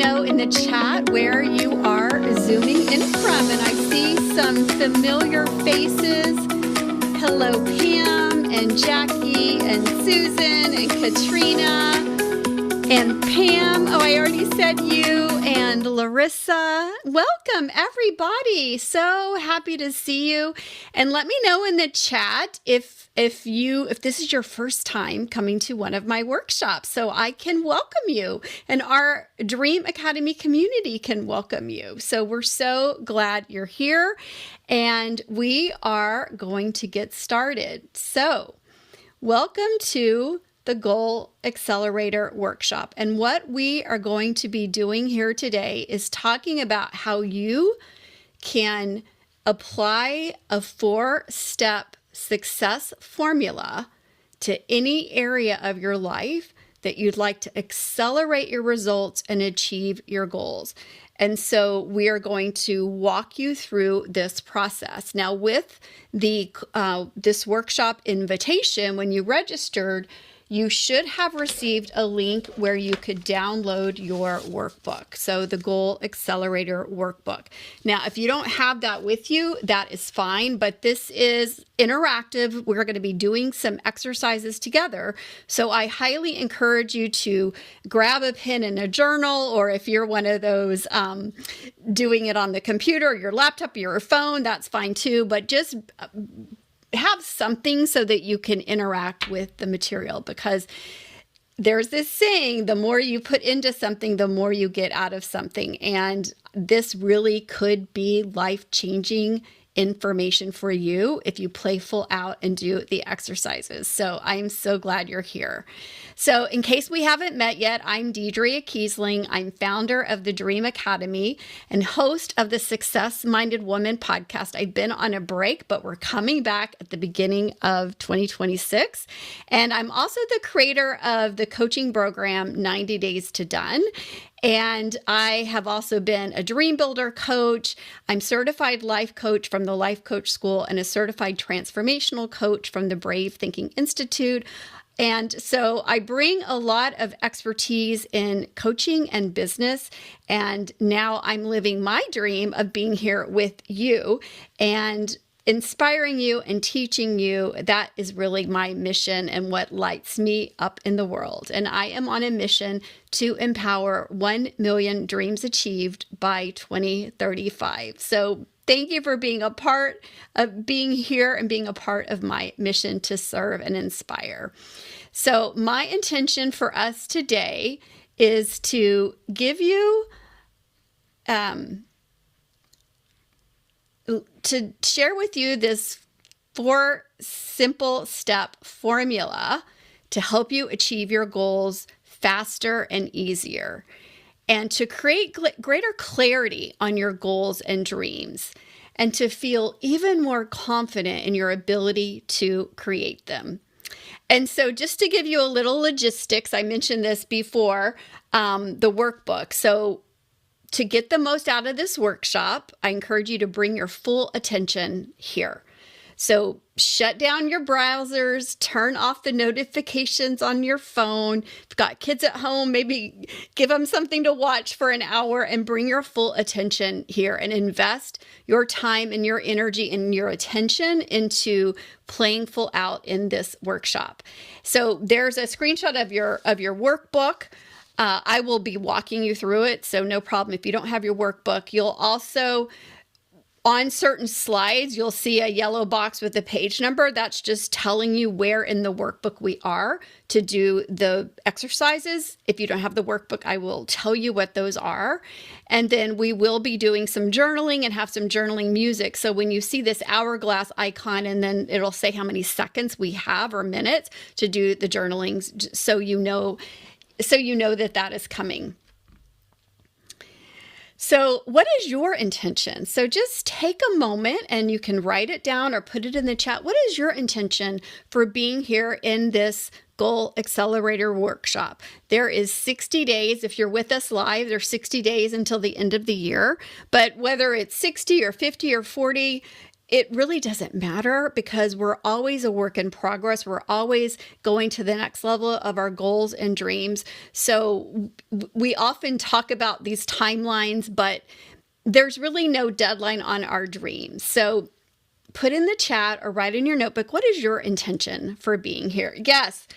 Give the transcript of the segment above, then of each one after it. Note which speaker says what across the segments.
Speaker 1: know in the chat where you are zooming in from. And I see some familiar faces. Hello, Pam and Jackie and Susan and Katrina and Pam. Oh, I already said you and Larissa. Welcome, everybody. So happy to see you. And let me know in the chat if this is your first time coming to one of my workshops, so I can welcome you, and our Dream Academy community can welcome you. So we're so glad you're here, and we are going to get started. So welcome to the Goal Accelerator workshop. And what we are going to be doing here today is talking about how you can apply a 4-step success formula to any area of your life that you'd like to accelerate your results and achieve your goals. And so we are going to walk you through this process. Now, with the this workshop invitation, when you registered, you should have received a link where you could download your workbook. So the Goal Accelerator workbook. Now, if you don't have that with you, that is fine, but this is interactive. We're going to be doing some exercises together. So I highly encourage you to grab a pen and a journal, or if you're one of those doing it on the computer, or your laptop, or your phone, that's fine too, but just have something so that you can interact with the material, because there's this saying, the more you put into something, the more you get out of something. And this really could be life-changing information for you if you play full out and do the exercises. So I'm so glad you're here. So in case we haven't met yet, I'm Deidre Kiesling. I'm founder of the Dream Academy and host of the Success Minded Woman podcast. I've been on a break, but we're coming back at the beginning of 2026. And I'm also the creator of the coaching program, 90 Days to Done. And I have also been a dream builder coach. I'm certified life coach from the Life Coach School and a certified transformational coach from the Brave Thinking Institute. And so I bring a lot of expertise in coaching and business. And now I'm living my dream of being here with you and inspiring you and teaching you. That is really my mission and what lights me up in the world. And I am on a mission to empower 1 million dreams achieved by 2035. So thank you for being a part of being here and being a part of my mission to serve and inspire. So my intention for us today is to give you to share with you this 4 simple step formula to help you achieve your goals faster and easier, and to create greater clarity on your goals and dreams, and to feel even more confident in your ability to create them. And so just to give you a little logistics, I mentioned this before, the workbook. So to get the most out of this workshop, I encourage you to bring your full attention here. So shut down your browsers, turn off the notifications on your phone. If you've got kids at home, maybe give them something to watch for an hour and bring your full attention here and invest your time and your energy and your attention into playing full out in this workshop. So there's a screenshot of your workbook. I will be walking you through it, so no problem if you don't have your workbook. You'll also, on certain slides, you'll see a yellow box with a page number. That's just telling you where in the workbook we are to do the exercises. If you don't have the workbook, I will tell you what those are. And then we will be doing some journaling and have some journaling music. So when you see this hourglass icon, and then it'll say how many seconds we have or minutes to do the journaling, so you know that is coming. So what is your intention? So just take a moment and you can write it down or put it in the chat. What is your intention for being here in this Goal Accelerator workshop? There is 60 days. If you're with us live, there's 60 days until the end of the year. But whether it's 60 or 50 or 40, it really doesn't matter because we're always a work in progress. We're always going to the next level of our goals and dreams. So we often talk about these timelines, but there's really no deadline on our dreams. So put in the chat or write in your notebook, what is your intention for being here? Yes,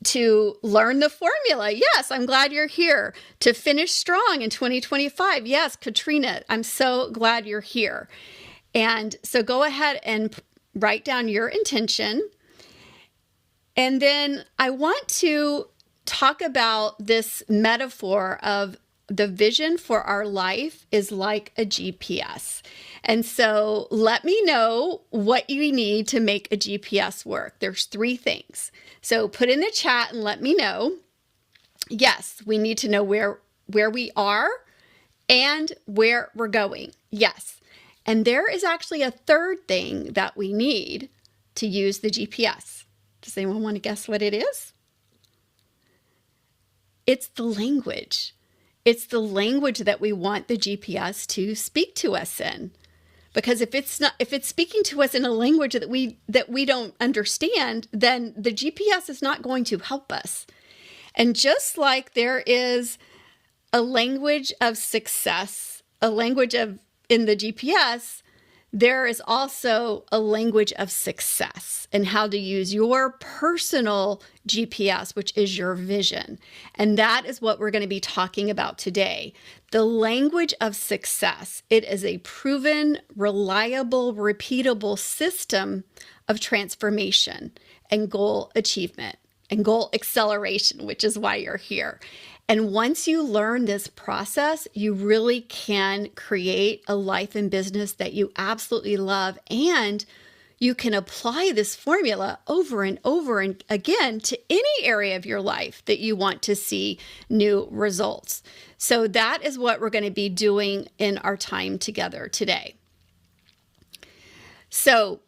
Speaker 1: to learn the formula. Yes, I'm glad you're here. To finish strong in 2025. Yes, Katrina, I'm so glad you're here. And so go ahead and write down your intention. And then I want to talk about this metaphor of the vision for our life is like a GPS. And so let me know what you need to make a GPS work. There's 3 things. So put in the chat and let me know. Yes, we need to know where we are and where we're going. Yes. And there is actually a 3rd thing that we need to use the GPS. Does anyone want to guess what it is? It's the language. It's the language that we want the GPS to speak to us in. Because if it's speaking to us in a language that we don't understand, then the GPS is not going to help us. And just like there is a language of success, a language of in the GPS, there is also a language of success and how to use your personal GPS, which is your vision. And that is what we're going to be talking about today. The language of success. It is a proven, reliable, repeatable system of transformation and goal achievement and goal acceleration, which is why you're here. And once you learn this process, you really can create a life and business that you absolutely love. And you can apply this formula over and over and again to any area of your life that you want to see new results. So that is what we're going to be doing in our time together today. So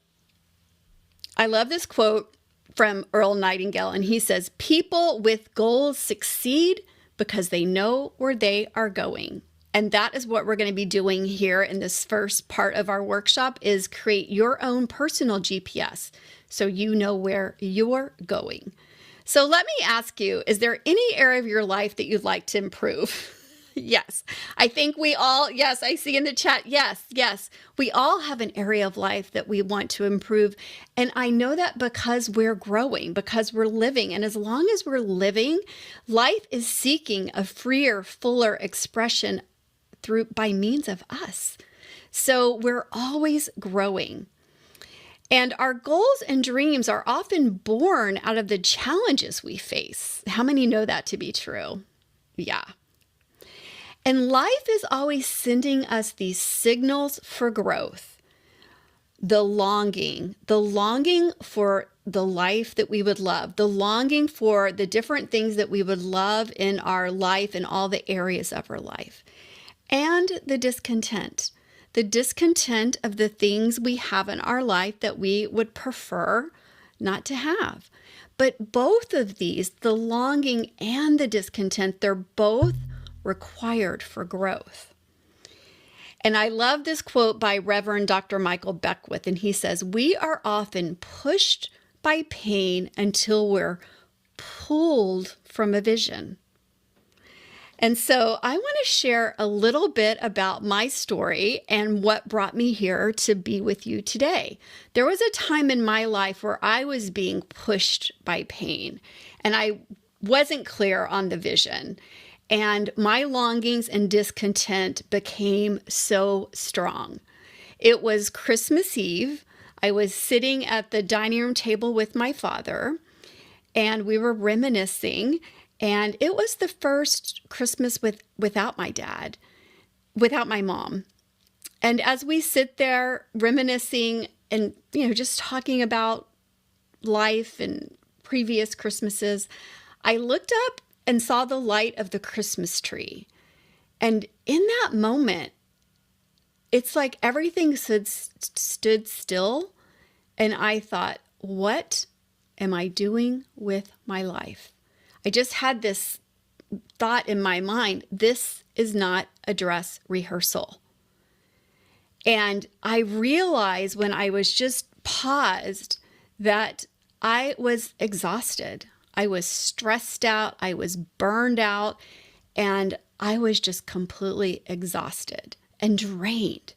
Speaker 1: I love this quote from Earl Nightingale, and he says, "People with goals succeed because they know where they are going." And that is what we're going to be doing here in this first part of our workshop, is create your own personal GPS so you know where you're going. So let me ask you, is there any area of your life that you'd like to improve? Yes, I think we all, yes, I see in the chat, yes, we all have an area of life that we want to improve. And I know that because we're growing, because we're living. And as long as we're living, life is seeking a freer, fuller expression by means of us. So we're always growing. And our goals and dreams are often born out of the challenges we face. How many know that to be true? Yeah. And life is always sending us these signals for growth. The longing for the life that we would love, the longing for the different things that we would love in our life in all the areas of our life. And the discontent of the things we have in our life that we would prefer not to have. But both of these, the longing and the discontent, they're both required for growth. And I love this quote by Reverend Dr. Michael Beckwith, and he says, "We are often pushed by pain until we're pulled from a vision." And so I want to share a little bit about my story and what brought me here to be with you today. There was a time in my life where I was being pushed by pain, and I wasn't clear on the vision. And my longings and discontent became so strong. It was Christmas Eve. I was sitting at the dining room table with my father, and we were reminiscing. And it was the first Christmas without my dad, without my mom. And as we sit there reminiscing and, just talking about life and previous Christmases, I looked up and saw the light of the Christmas tree. And in that moment, it's like everything stood still. And I thought, what am I doing with my life? I just had this thought in my mind, this is not a dress rehearsal. And I realized when I was just paused that I was exhausted. I was stressed out. I was burned out. And I was just completely exhausted and drained.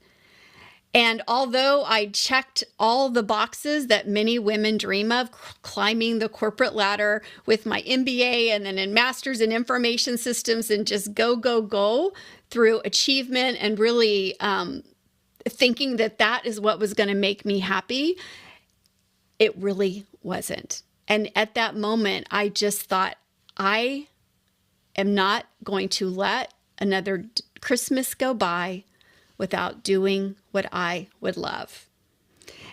Speaker 1: And although I checked all the boxes that many women dream of, climbing the corporate ladder with my MBA and then in Masters in Information Systems and just go through achievement and really thinking that that is what was going to make me happy, it really wasn't. And at that moment, I just thought, I am not going to let another Christmas go by without doing what I would love.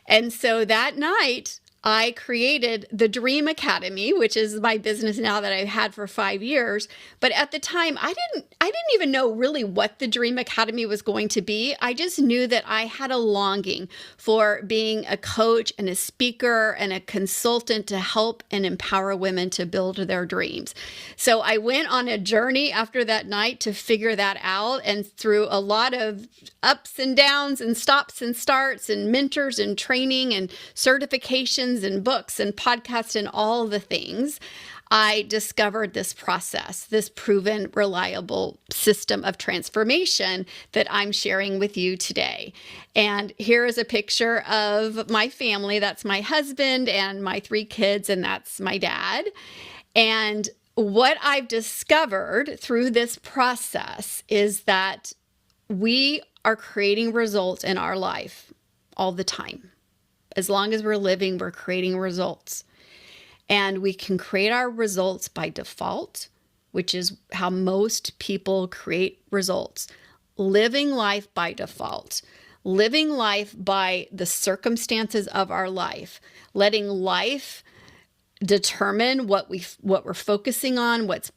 Speaker 1: And so that night, I created the Dream Academy, which is my business now that I've had for 5 years. But at the time, I didn't even know really what the Dream Academy was going to be. I just knew that I had a longing for being a coach and a speaker and a consultant to help and empower women to build their dreams. So I went on a journey after that night to figure that out, and through a lot of ups and downs and stops and starts and mentors and training and certifications and books and podcasts and all the things, I discovered this process, this proven, reliable system of transformation that I'm sharing with you today. And here is a picture of my family. That's my husband and my 3 kids, and that's my dad. And what I've discovered through this process is that we are creating results in our life all the time. As long as we're living, we're creating results. And we can create our results by default, which is how most people create results. Living life by default. Living life by the circumstances of our life. Letting life determine what we're focusing on, what's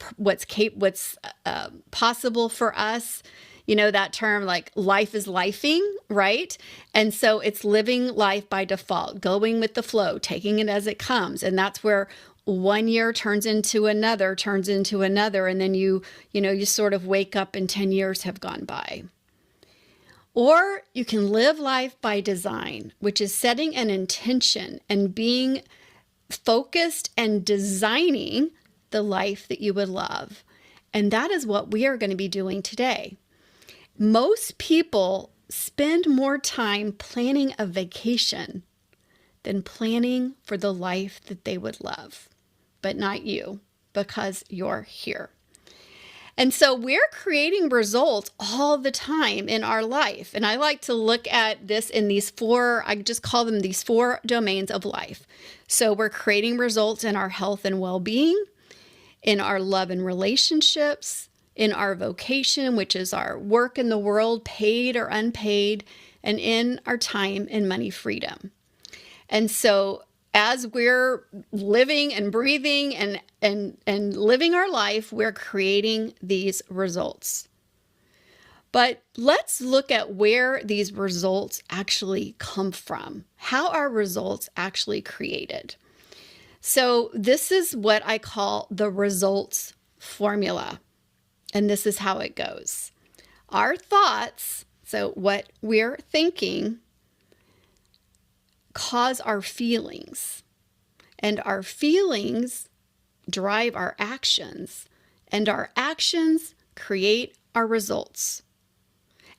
Speaker 1: possible for us. You know that term, like life is lifing, right? And so it's living life by default, going with the flow, taking it as it comes. And that's where 1 year turns into another, and then you sort of wake up and 10 years have gone by. Or you can live life by design, which is setting an intention and being focused and designing the life that you would love. And that is what we are going to be doing today. Most people spend more time planning a vacation than planning for the life that they would love, but not you, because you're here. And so we're creating results all the time in our life. And I like to look at this in these 4, I just call them these 4 domains of life. So we're creating results in our health and well-being, in our love and relationships, in our vocation, which is our work in the world, paid or unpaid, and in our time and money freedom. And so as we're living and breathing and living our life, we're creating these results. But let's look at where these results actually come from. How are results actually created? So this is what I call the results formula. And this is how it goes. Our thoughts, so what we're thinking, cause our feelings. And our feelings drive our actions. And our actions create our results.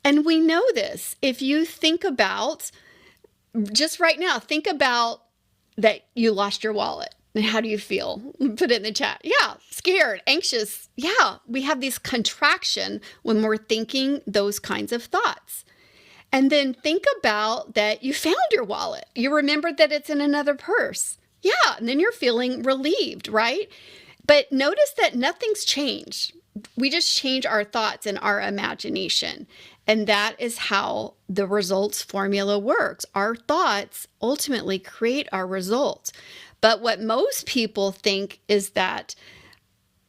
Speaker 1: And we know this. If you think about, just right now, think about that you lost your wallet. And how do you feel? Put it in the chat. Yeah, scared, anxious. Yeah, we have this contraction when we're thinking those kinds of thoughts. And then think about that you found your wallet. You remembered that it's in another purse. Yeah, and then you're feeling relieved, right? But notice that nothing's changed. We just change our thoughts and our imagination. And that is how the results formula works. Our thoughts ultimately create our results. But what most people think is that,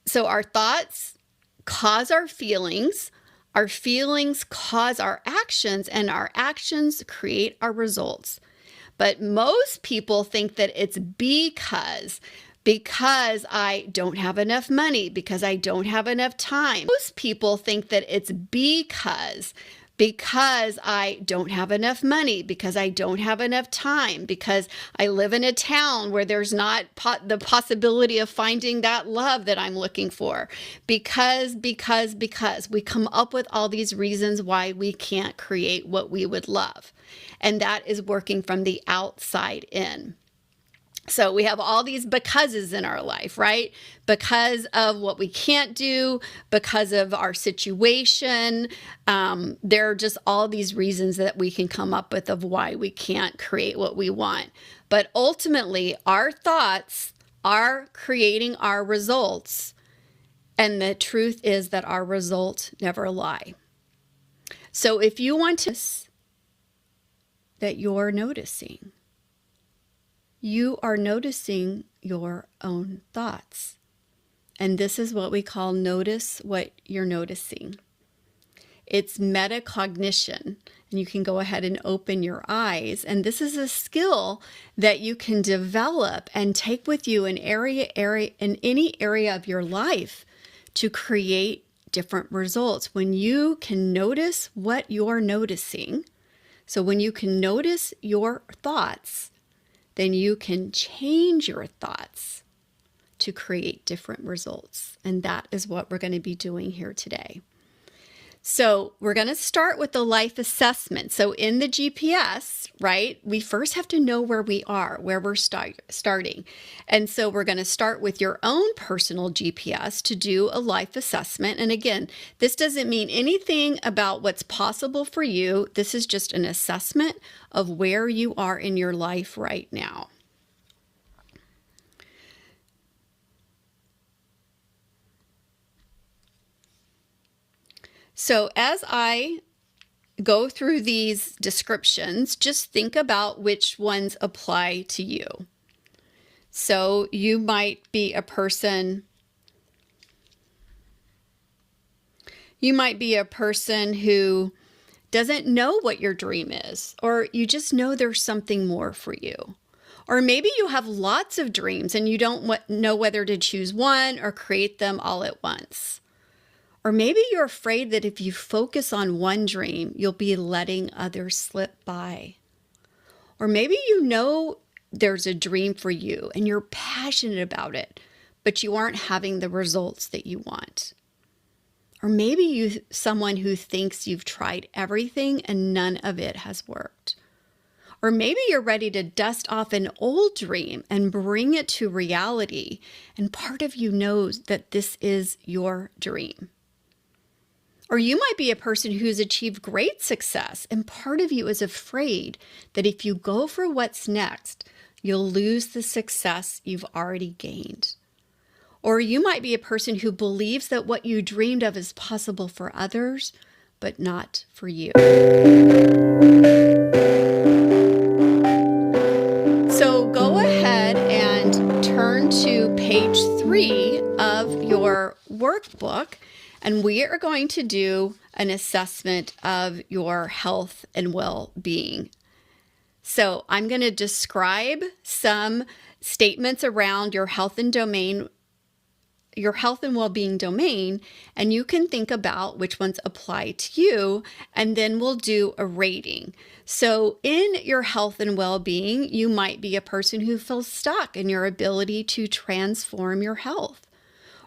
Speaker 1: so our thoughts cause our feelings cause our actions, and our actions create our results. But most people think that it's because I don't have enough money, because I don't have enough time. Most people think that it's because I don't have enough money, because I don't have enough time, because I live in a town where there's not the possibility of finding that love that I'm looking for. Because we come up with all these reasons why we can't create what we would love. And that is working from the outside in. So we have all these becauses in our life, right? Because of what we can't do, because of our situation. There are just all these reasons that we can come up with of why we can't create what we want. But ultimately, our thoughts are creating our results. And the truth is that our results never lie. So if you want to that you're noticing, you are noticing your own thoughts. And this is what we call notice what you're noticing. It's metacognition. And you can go ahead and open your eyes. And this is a skill that you can develop and take with you in any area of your life to create different results. When you can notice what you're noticing, so when you can notice your thoughts, then you can change your thoughts to create different results. And that is what we're going to be doing here today. So we're going to start with the life assessment. So in the GPS, right, we first have to know where we are, where we're starting. And so we're going to start with your own personal GPS to do a life assessment. And again, this doesn't mean anything about what's possible for you. This is just an assessment of where you are in your life right now. So as I go through these descriptions, just think about which ones apply to you. So you might be a person who doesn't know what your dream is, or you just know there's something more for you. Or maybe you have lots of dreams and you don't know whether to choose one or create them all at once. Or maybe you're afraid that if you focus on one dream, you'll be letting others slip by. Or maybe you know there's a dream for you and you're passionate about it, but you aren't having the results that you want. Or maybe you're someone who thinks you've tried everything and none of it has worked. Or maybe you're ready to dust off an old dream and bring it to reality, and part of you knows that this is your dream. Or you might be a person who's achieved great success, and part of you is afraid that if you go for what's next, you'll lose the success you've already gained. Or you might be a person who believes that what you dreamed of is possible for others, but not for you. So go ahead and turn to page 3 of your workbook. And we are going to do an assessment of your health and well-being. So I'm going to describe some statements around your health and well-being domain, and you can think about which ones apply to you, and then we'll do a rating. So in your health and well-being, you might be a person who feels stuck in your ability to transform your health.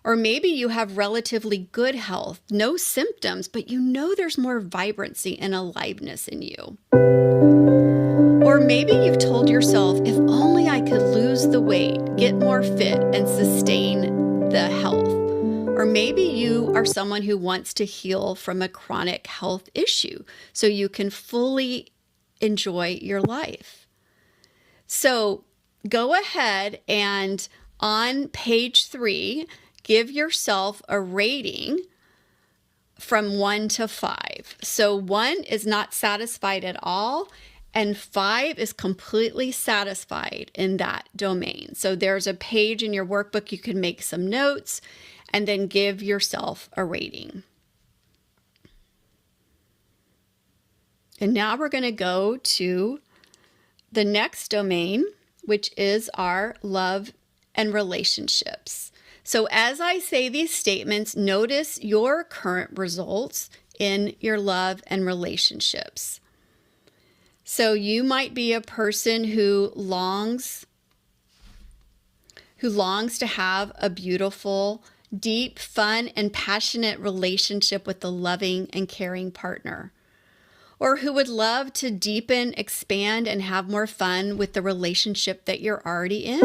Speaker 1: Or maybe you have relatively good health, no symptoms, but you know there's more vibrancy and aliveness in you. Or maybe you've told yourself, if only I could lose the weight, get more fit, and sustain the health. Or maybe you are someone who wants to heal from a chronic health issue so you can fully enjoy your life. So go ahead and on page 3, give yourself a rating from 1 to 5. So 1 is not satisfied at all, and 5 is completely satisfied in that domain. So there's a page in your workbook you can make some notes and then give yourself a rating. And now we're going to go to the next domain, which is our love and relationships. So as I say these statements, notice your current results in your love and relationships. So you might be a person who longs to have a beautiful, deep, fun, and passionate relationship with a loving and caring partner. Or who would love to deepen, expand, and have more fun with the relationship that you're already in.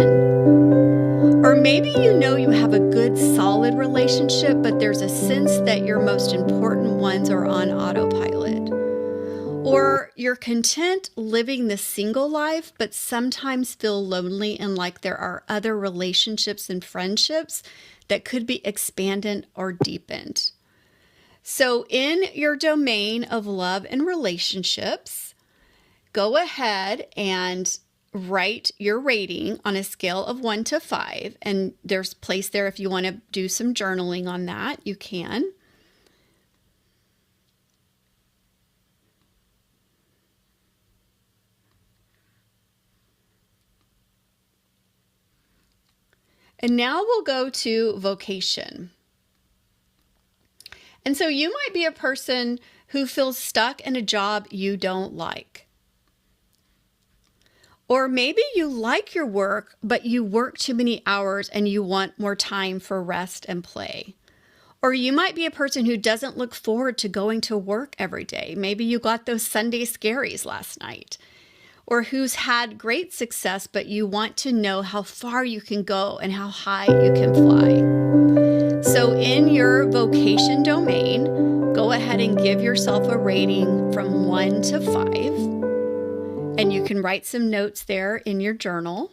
Speaker 1: Or maybe you know you have a good, solid relationship, but there's a sense that your most important ones are on autopilot. Or you're content living the single life, but sometimes feel lonely and like there are other relationships and friendships that could be expanded or deepened. So in your domain of love and relationships, go ahead and write your rating on a scale of 1 to 5. And there's place there if you want to do some journaling on that, you can. And now we'll go to vocation. And so you might be a person who feels stuck in a job you don't like. Or maybe you like your work, but you work too many hours and you want more time for rest and play. Or you might be a person who doesn't look forward to going to work every day. Maybe you got those Sunday scaries last night. Or who's had great success, but you want to know how far you can go and how high you can fly. So in your vocation domain, go ahead and give yourself a rating from 1 to 5. And you can write some notes there in your journal.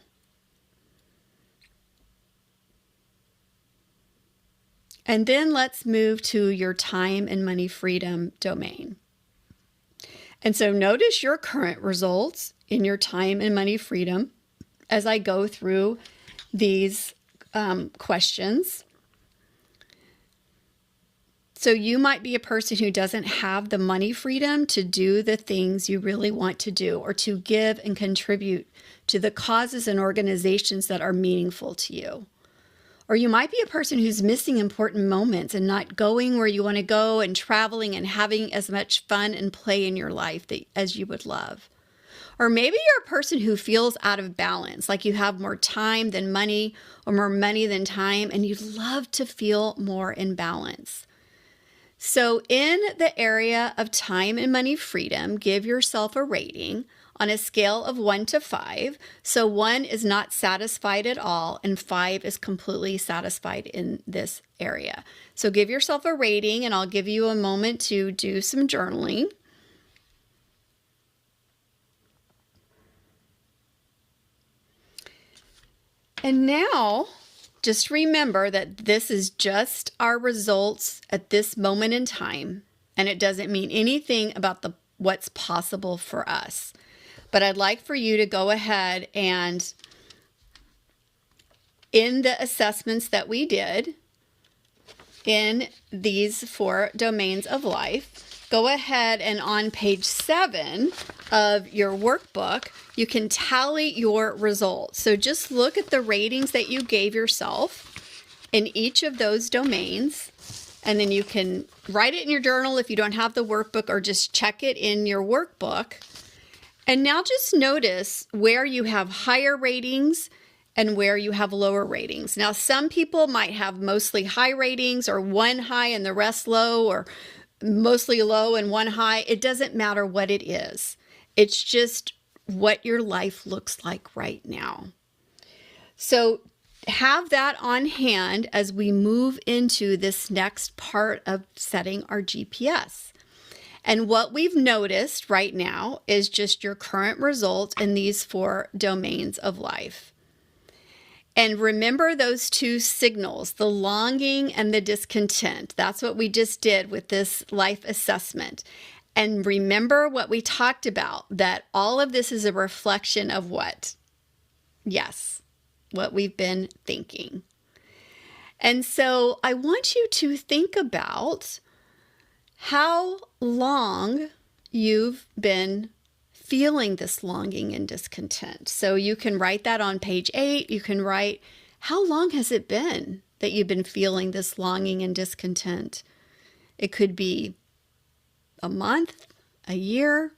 Speaker 1: And then let's move to your time and money freedom domain. And so notice your current results in your time and money freedom as I go through these questions. So you might be a person who doesn't have the money freedom to do the things you really want to do or to give and contribute to the causes and organizations that are meaningful to you. Or you might be a person who's missing important moments and not going where you want to go and traveling and having as much fun and play in your life as you would love. Or maybe you're a person who feels out of balance, like you have more time than money or more money than time, and you'd love to feel more in balance. So in the area of time and money freedom, give yourself a rating on a scale of 1 to 5. So 1 is not satisfied at all, and 5 is completely satisfied in this area. So give yourself a rating, and I'll give you a moment to do some journaling. And now, just remember that this is just our results at this moment in time, and it doesn't mean anything about what's possible for us. But I'd like for you to go ahead and, in the assessments that we did in these 4 domains of life, go ahead and on page 7 of your workbook, you can tally your results. So just look at the ratings that you gave yourself in each of those domains, and then you can write it in your journal if you don't have the workbook, or just check it in your workbook. And now just notice where you have higher ratings and where you have lower ratings. Now, some people might have mostly high ratings, or 1 high and the rest low, or mostly low and 1 high. It doesn't matter what it is. It's just what your life looks like right now. So have that on hand as we move into this next part of setting our GPS. And what we've noticed right now is just your current results in these 4 domains of life. And remember those 2 signals, the longing and the discontent. That's what we just did with this life assessment. And remember what we talked about, that all of this is a reflection of what? Yes, what we've been thinking. And so I want you to think about how long you've been feeling this longing and discontent. So you can write that on page 8. You can write, how long has it been that you've been feeling this longing and discontent? It could be a month, a year,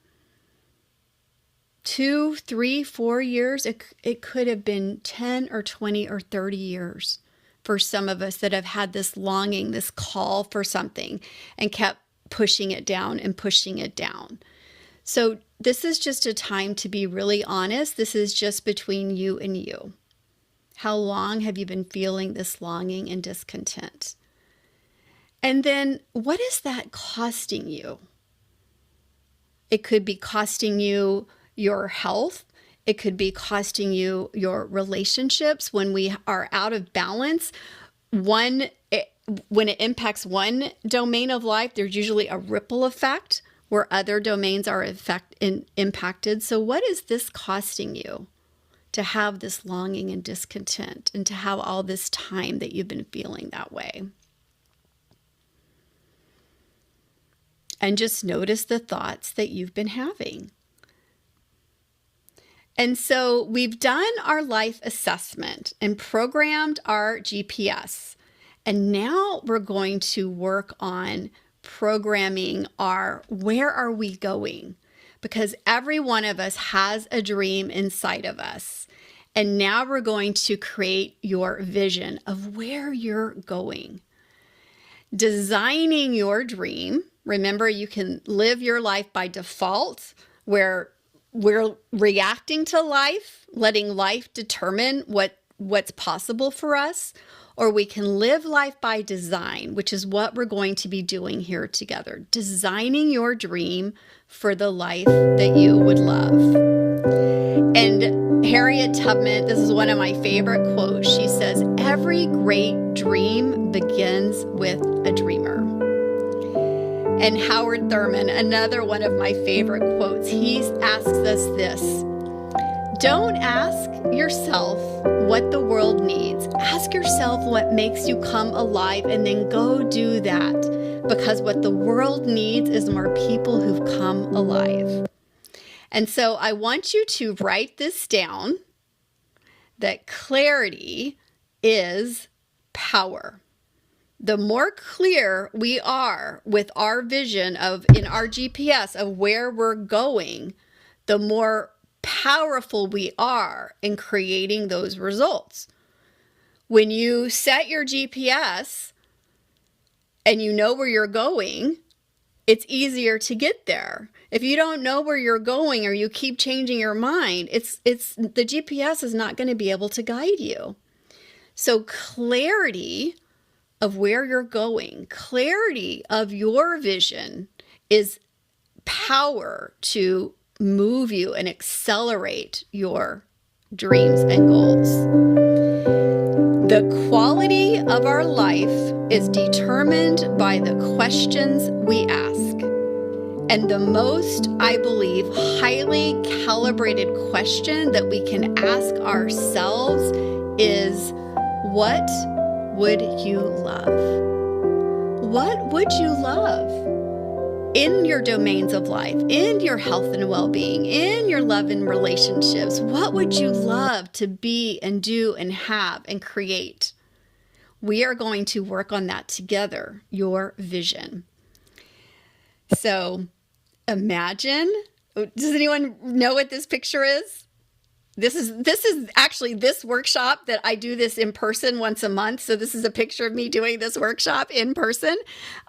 Speaker 1: 2, 3, 4 years. It could have been 10 or 20 or 30 years for some of us that have had this longing, this call for something, and kept pushing it down and pushing it down. So this is just a time to be really honest. This is just between you and you. How long have you been feeling this longing and discontent? And then what is that costing you? It could be costing you your health. It could be costing you your relationships. When we are out of balance, when it impacts one domain of life, there's usually a ripple effect where other domains are impacted. So what is this costing you to have this longing and discontent and to have all this time that you've been feeling that way? And just notice the thoughts that you've been having. And so we've done our life assessment and programmed our GPS. And now we're going to work on programming our where are we going? Because every one of us has a dream inside of us. And now we're going to create your vision of where you're going. Designing your dream. Remember, you can live your life by default, where we're reacting to life, letting life determine what's possible for us, or we can live life by design, which is what we're going to be doing here together. Designing your dream for the life that you would love. And Harriet Tubman, this is one of my favorite quotes. She says, "Every great dream begins with a dreamer." And Howard Thurman, another one of my favorite quotes, he asks us this: don't ask yourself what the world needs. Ask yourself what makes you come alive, and then go do that. Because what the world needs is more people who've come alive. And so I want you to write this down, that clarity is power. The more clear we are with our vision in our GPS of where we're going, the more powerful we are in creating those results. When you set your GPS and you know where you're going, it's easier to get there. If you don't know where you're going, or you keep changing your mind, the GPS is not going to be able to guide you. So clarity of where you're going, clarity of your vision is power to move you and accelerate your dreams and goals. The quality of our life is determined by the questions we ask. And the most, I believe, highly calibrated question that we can ask ourselves is, what would you love? What would you love in your domains of life, in your health and well-being, in your love and relationships? What would you love to be and do and have and create? We are going to work on that together, your vision. So imagine, does anyone know what this picture is? This is actually this workshop that I do this in person once a month. So this is a picture of me doing this workshop in person.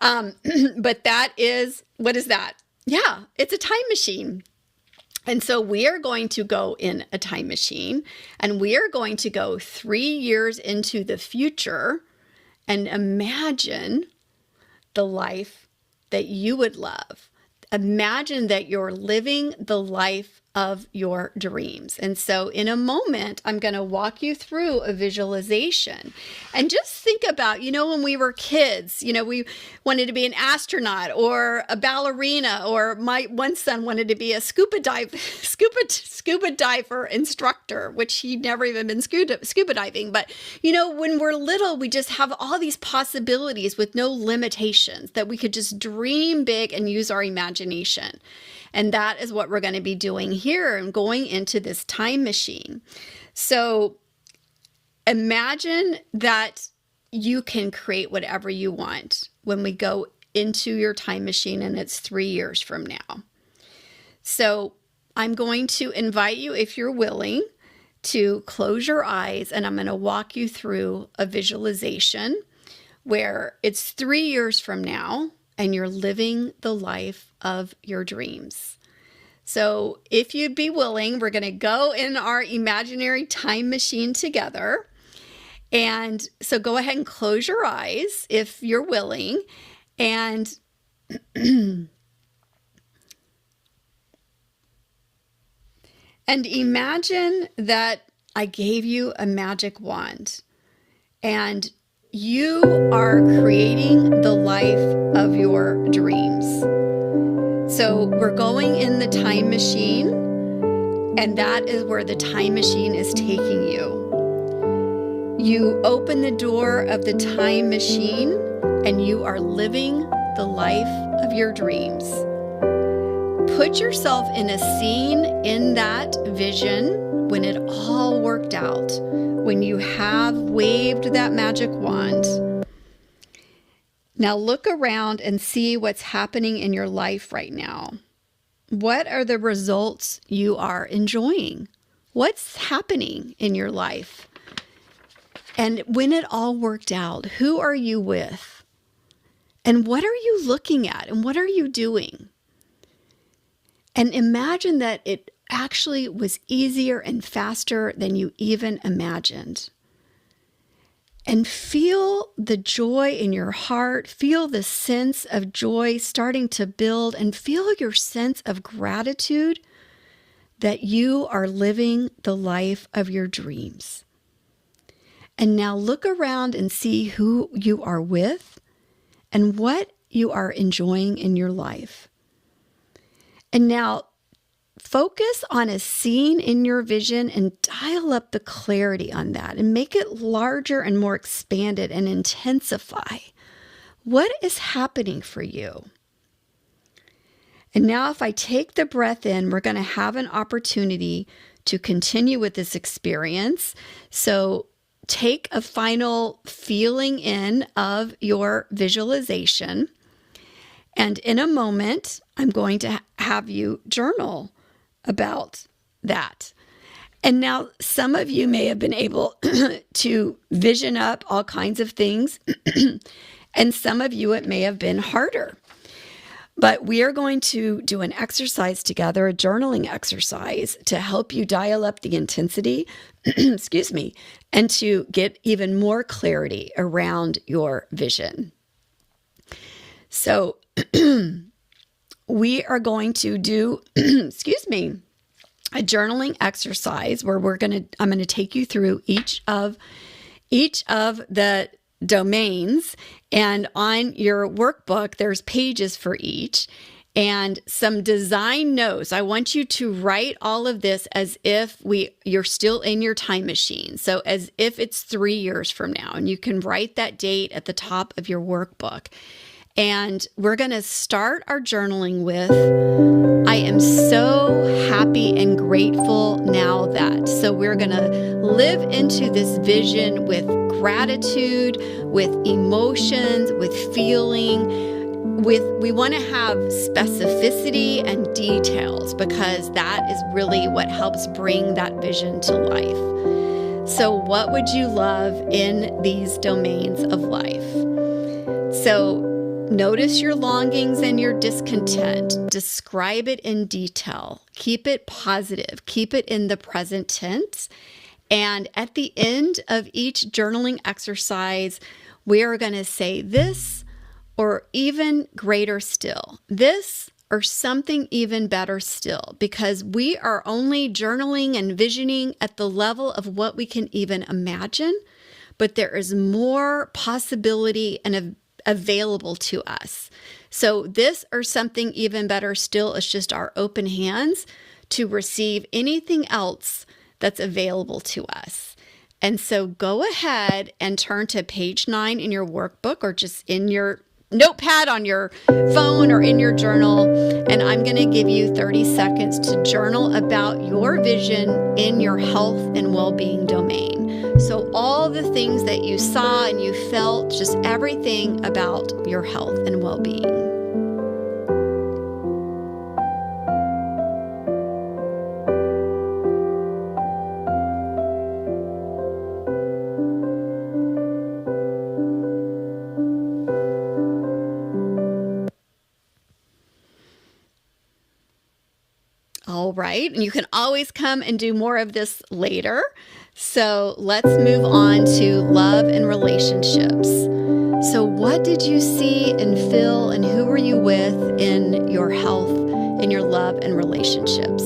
Speaker 1: But that is, what is that? Yeah, it's a time machine. And so we are going to go in a time machine, and we are going to go 3 years into the future and imagine the life that you would love. Imagine that you're living the life of your dreams. And so in a moment, I'm going to walk you through a visualization. And just think about, when we were kids, we wanted to be an astronaut or a ballerina, or my one son wanted to be a scuba diver instructor, which he'd never even been scuba diving. But, when we're little, we just have all these possibilities with no limitations, that we could just dream big and use our imagination. And that is what we're going to be doing here and going into this time machine. So imagine that you can create whatever you want when we go into your time machine, and it's 3 years from now. So I'm going to invite you, if you're willing, to close your eyes, and I'm going to walk you through a visualization where it's 3 years from now and you're living the life of your dreams. So if you'd be willing, we're going to go in our imaginary time machine together. And so go ahead and close your eyes if you're willing. And and imagine that I gave you a magic wand and you are creating the life of your dreams. So we're going in the time machine, and that is where the time machine is taking you. You open the door of the time machine and you are living the life of your dreams. Put yourself in a scene in that vision when it all worked out, when you have waved that magic wand. Now look around and see what's happening in your life right now. What are the results you are enjoying? What's happening in your life? And when it all worked out, who are you with? And what are you looking at? And what are you doing? And imagine that it actually was easier and faster than you even imagined. And feel the joy in your heart, feel the sense of joy starting to build, and feel your sense of gratitude that you are living the life of your dreams. And now look around and see who you are with and what you are enjoying in your life. And now focus on a scene in your vision and dial up the clarity on that and make it larger and more expanded and intensify. What is happening for you? And now if I take the breath in, we're going to have an opportunity to continue with this experience. So take a final feeling in of your visualization. And in a moment, I'm going to have you journal about that. And now some of you may have been able to vision up all kinds of things, and some of you it may have been harder. But we are going to do an exercise together, a journaling exercise, to help you dial up the intensity, excuse me, and to get even more clarity around your vision. So we are going to do, excuse me, a journaling exercise where I'm going to take you through each of the domains, and on your workbook, there's pages for each and some design notes. I want you to write all of this as if you're still in your time machine. So as if it's 3 years from now, and you can write that date at the top of your workbook. And we're going to start our journaling with, I am so happy and grateful now that. So we're going to live into this vision with gratitude, with emotions, with feeling, we want to have specificity and details, because that is really what helps bring that vision to life. So what would you love in these domains of life? So notice your longings and your discontent. Describe it in detail. Keep it positive. Keep it in the present tense. And at the end of each journaling exercise, we are going to say this, or even greater still, this, or something even better still, because we are only journaling and visioning at the level of what we can even imagine, but there is more possibility and available to us. So this, or something even better still, is just our open hands to receive anything else that's available to us. And so go ahead and turn to page 9 in your workbook, or just in your notepad on your phone or in your journal, and I'm going to give you 30 seconds to journal about your vision in your health and well-being domain. So all the things that you saw and you felt, just everything about your health and well-being. All right, and you can always come and do more of this later. So let's move on to love and relationships. So what did you see and feel, and who were you with in your health, in your love and relationships?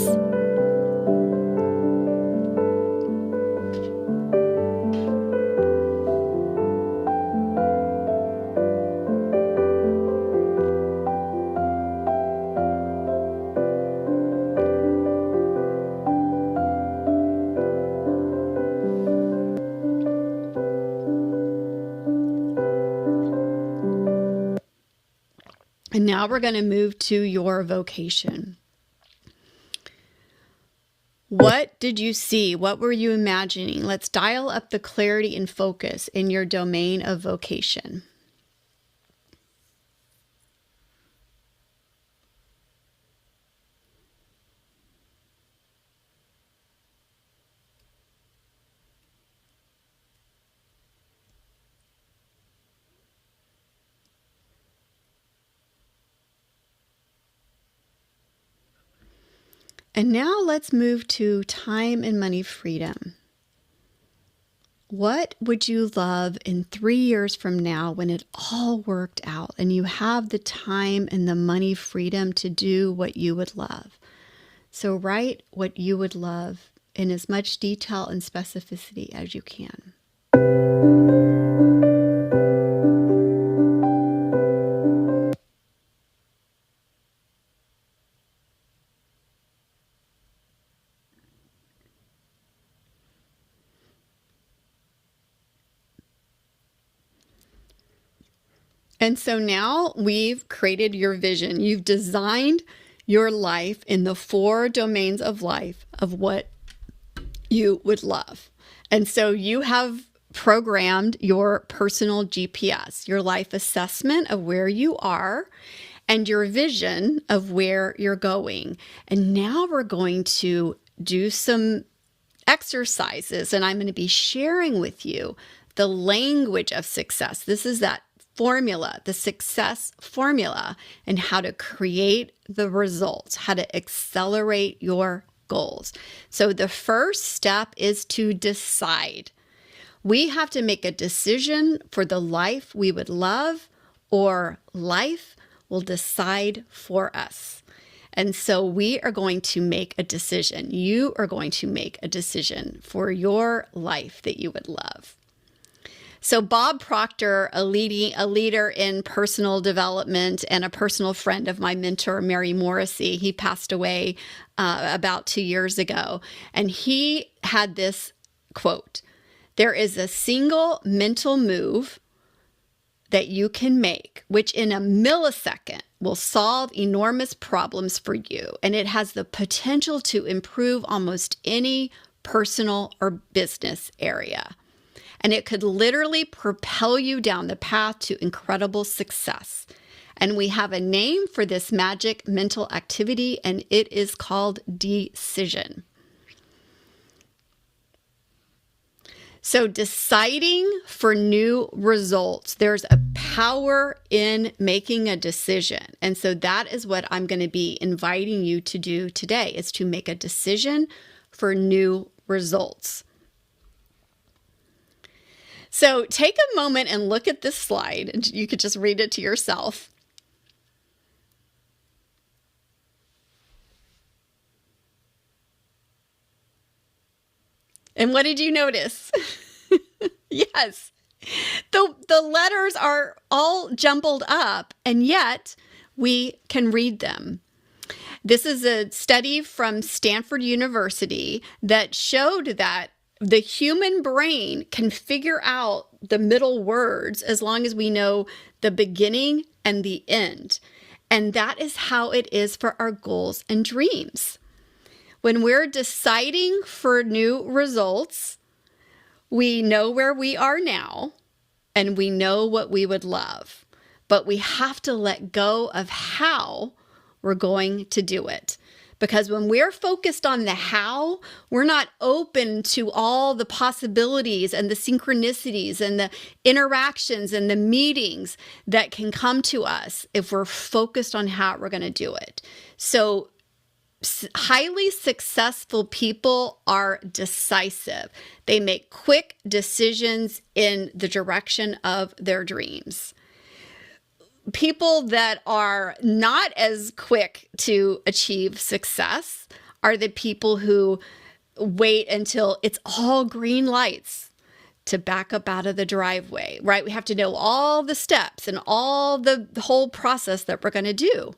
Speaker 1: And now we're going to move to your vocation. What did you see? What were you imagining? Let's dial up the clarity and focus in your domain of vocation. And now let's move to time and money freedom. What would you love in 3 years from now when it all worked out and you have the time and the money freedom to do what you would love? So write what you would love in as much detail and specificity as you can. And so now we've created your vision. You've designed your life in the 4 domains of life of what you would love. And so you have programmed your personal GPS, your life assessment of where you are, and your vision of where you're going. And now we're going to do some exercises, and I'm going to be sharing with you the language of success. This is that formula, the success formula, and how to create the results, how to accelerate your goals. So the first step is to decide. We have to make a decision for the life we would love, or life will decide for us. And so we are going to make a decision. You are going to make a decision for your life that you would love. So Bob Proctor, a leader in personal development and a personal friend of my mentor, Mary Morrissey, he passed away about 2 years ago. And he had this quote: "There is a single mental move that you can make, which in a millisecond will solve enormous problems for you. And it has the potential to improve almost any personal or business area. And it could literally propel you down the path to incredible success. And we have a name for this magic mental activity, and it is called decision." So deciding for new results, there's a power in making a decision. And so that is what I'm going to be inviting you to do today, is to make a decision for new results. So take a moment and look at this slide, and you could just read it to yourself. And what did you notice? Yes, the letters are all jumbled up, and yet we can read them. This is a study from Stanford University that showed that the human brain can figure out the middle words as long as we know the beginning and the end. And that is how it is for our goals and dreams. When we're deciding for new results, we know where we are now and we know what we would love, but we have to let go of how we're going to do it. Because when we're focused on the how, we're not open to all the possibilities and the synchronicities and the interactions and the meetings that can come to us if we're focused on how we're going to do it. So highly successful people are decisive. They make quick decisions in the direction of their dreams. People that are not as quick to achieve success are the people who wait until it's all green lights to back up out of the driveway, right? We have to know all the steps and all the whole process that we're going to do.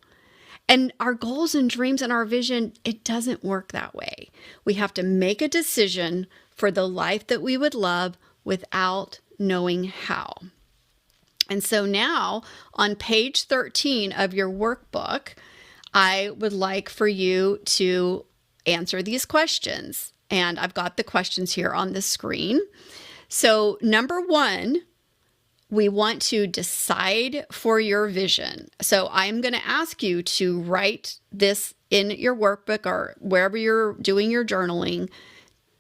Speaker 1: And our goals and dreams and our vision, it doesn't work that way. We have to make a decision for the life that we would love without knowing how. And so now on page 13 of your workbook, I would like for you to answer these questions. And I've got the questions here on the screen. So number 1, we want to decide for your vision. So I'm going to ask you to write this in your workbook or wherever you're doing your journaling.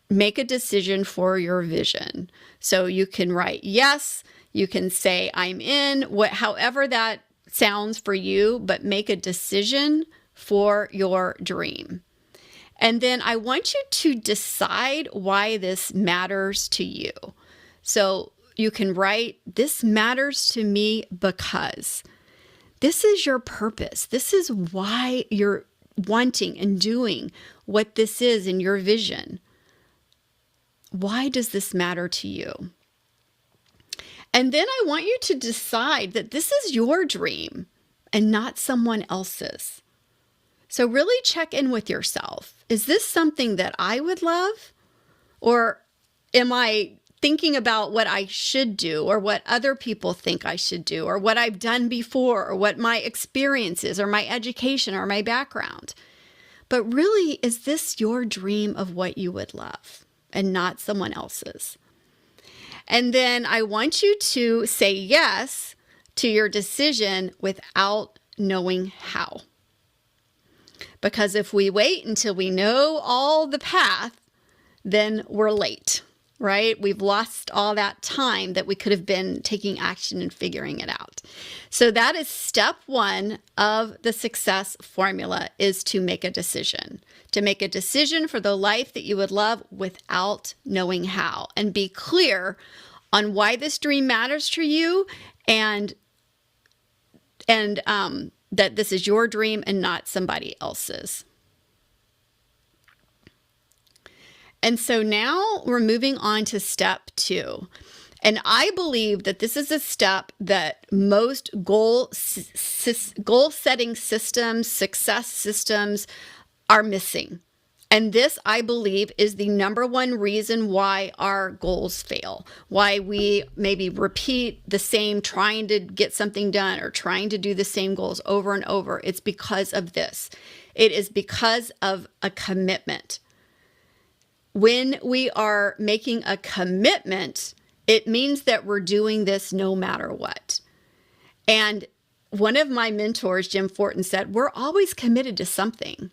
Speaker 1: Make a decision for your vision. So you can write yes. You can say, I'm in, however that sounds for you, but make a decision for your dream. And then I want you to decide why this matters to you. So you can write, this matters to me because this is your purpose. This is why you're wanting and doing what this is in your vision. Why does this matter to you? And then I want you to decide that this is your dream and not someone else's. So really check in with yourself. Is this something that I would love? Or am I thinking about what I should do or what other people think I should do or what I've done before or what my experience is or my education or my background? But really, is this your dream of what you would love and not someone else's? And then I want you to say yes to your decision without knowing how. Because if we wait until we know all the path, then we're late, right? We've lost all that time that we could have been taking action and figuring it out. So that is step 1 of the success formula, is to make a decision. To make a decision for the life that you would love without knowing how. And be clear on why this dream matters to you and that this is your dream and not somebody else's. And so now we're moving on to step 2. And I believe that this is a step that most goal setting systems, success systems are missing. And this, I believe, is the number 1 reason why our goals fail, why we maybe repeat the same trying to get something done or trying to do the same goals over and over. It's because of this. It is because of a commitment. When we are making a commitment, it means that we're doing this no matter what. And one of my mentors, Jim Fortin, said, we're always committed to something.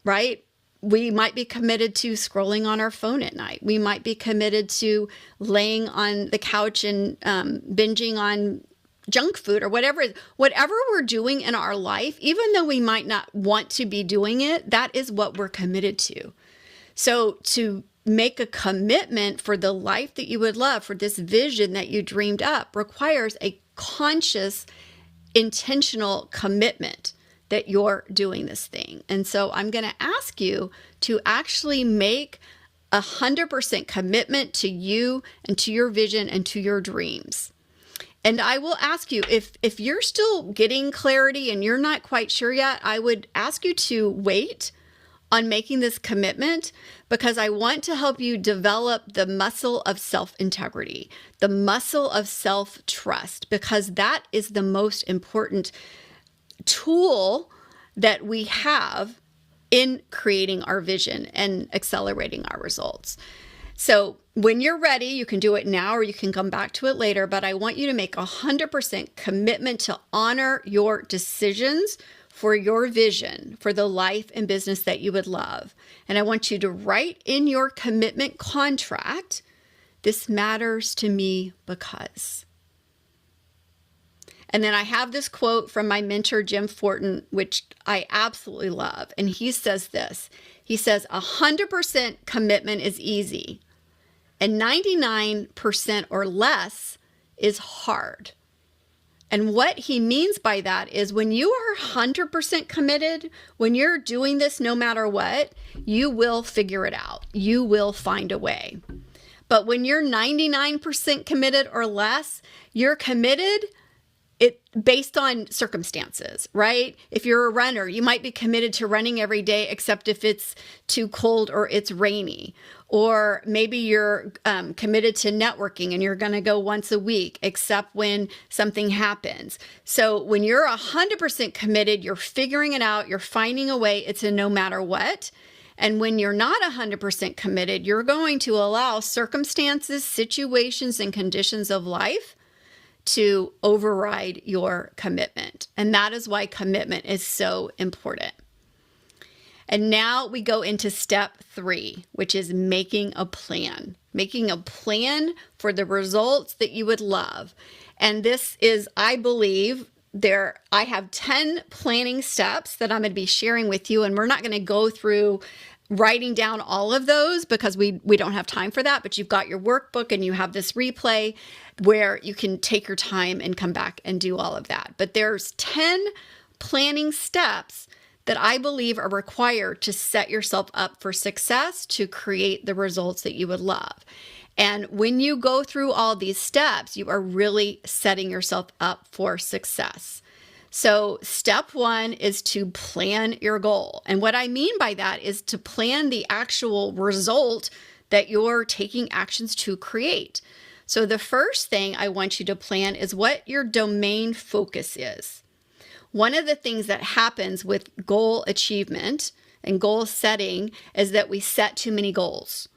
Speaker 1: Right? We might be committed to scrolling on our phone at night. We might be committed to laying on the couch and binging on junk food or whatever we're doing in our life, even though we might not want to be doing it, that is what we're committed to. So to make a commitment for the life that you would love, for this vision that you dreamed up, requires a conscious, intentional commitment that you're doing this thing. And so I'm going to ask you to actually make 100% commitment to you and to your vision and to your dreams. And I will ask you, if you're still getting clarity and you're not quite sure yet, I would ask you to wait on making this commitment because I want to help you develop the muscle of self-integrity, the muscle of self-trust, because that is the most important tool that we have in creating our vision and accelerating our results. So when you're ready, you can do it now or you can come back to it later, but I want you to make 100% commitment to honor your decisions for your vision, for the life and business that you would love. And I want you to write in your commitment contract, this matters to me because. And then I have this quote from my mentor, Jim Fortin, which I absolutely love. And he says this, he says, 100% commitment is easy and 99% or less is hard. And what he means by that is when you are 100% committed, when you're doing this no matter what, you will figure it out. You will find a way. But when you're 99% committed or less, you're committed based on circumstances, right? If you're a runner, you might be committed to running every day, except if it's too cold or it's rainy. Or maybe you're committed to networking and you're going to go once a week, except when something happens. So when you're 100% committed, you're figuring it out, you're finding a way, it's a no matter what. And when you're not 100% committed, you're going to allow circumstances, situations, and conditions of life to override your commitment. And that is why commitment is so important. And now we go into step 3, which is making a plan. Making a plan for the results that you would love. And this is, I believe, I have 10 planning steps that I'm going to be sharing with you. And we're not going to go through writing down all of those because we don't have time for that. But you've got your workbook and you have this replay where you can take your time and come back and do all of that. But there's 10 planning steps that I believe are required to set yourself up for success, to create the results that you would love. And when you go through all these steps, you are really setting yourself up for success. So step 1 is to plan your goal. And what I mean by that is to plan the actual result that you're taking actions to create. So the first thing I want you to plan is what your domain focus is. One of the things that happens with goal achievement and goal setting is that we set too many goals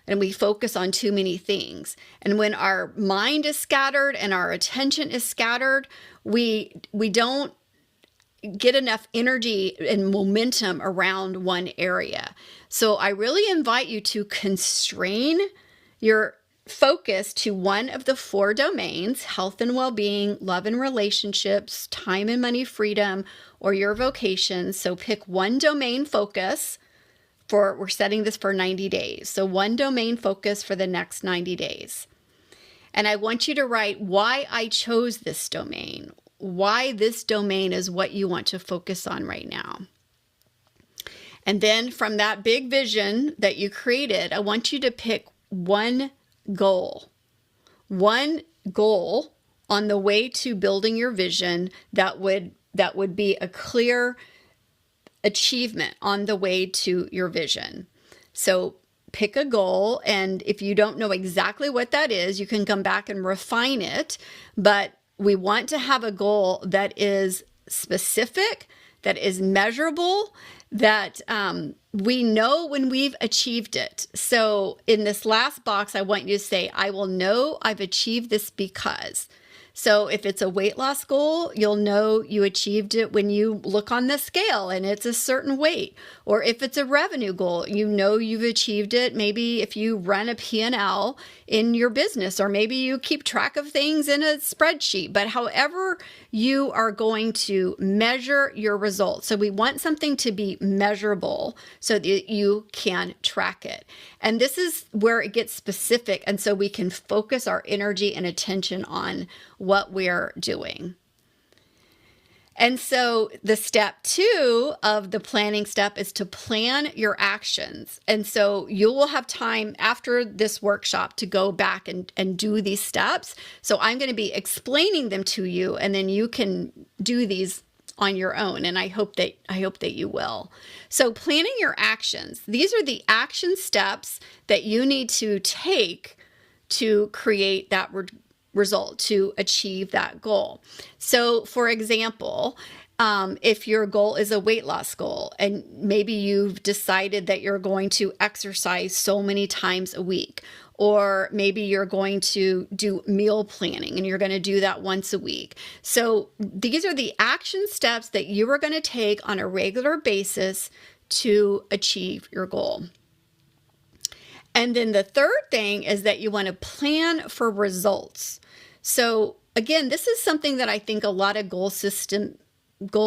Speaker 1: and we focus on too many things. And when our mind is scattered and our attention is scattered, we don't get enough energy and momentum around one area. So I really invite you to constrain your focus to one of the 4 domains: health and well-being, love and relationships, time and money freedom, or your vocation. So pick one domain focus we're setting this for 90 days. So one domain focus for the next 90 days. And I want you to write why I chose this domain, why this domain is what you want to focus on right now. And then from that big vision that you created, I want you to pick one goal on the way to building your vision that would be a clear achievement on the way to your vision. So pick a goal, and if you don't know exactly what that is, you can come back and refine it, but we want to have a goal that is specific, that is measurable, that we know when we've achieved it. So in this last box, I want you to say, I will know I've achieved this because. So if it's a weight loss goal, you'll know you achieved it when you look on the scale and it's a certain weight. Or if it's a revenue goal, you know you've achieved it. Maybe if you run a P&L in your business, or maybe you keep track of things in a spreadsheet. But however you are going to measure your results. So we want something to be measurable so that you can track it. And this is where it gets specific. And so we can focus our energy and attention on what we're doing. And so the step 2 of the planning step is to plan your actions. And so you will have time after this workshop to go back and do these steps. So I'm going to be explaining them to you, and then you can do these on your own, and I hope that you will. So planning your actions. These are the action steps that you need to take to create that result, to achieve that goal. So for example, if your goal is a weight loss goal, and maybe you've decided that you're going to exercise so many times a week, or maybe you're going to do meal planning and you're going to do that once a week. So these are the action steps that you are going to take on a regular basis to achieve your goal. And then the third thing is that you want to plan for results. So again, this is something that I think a lot of goal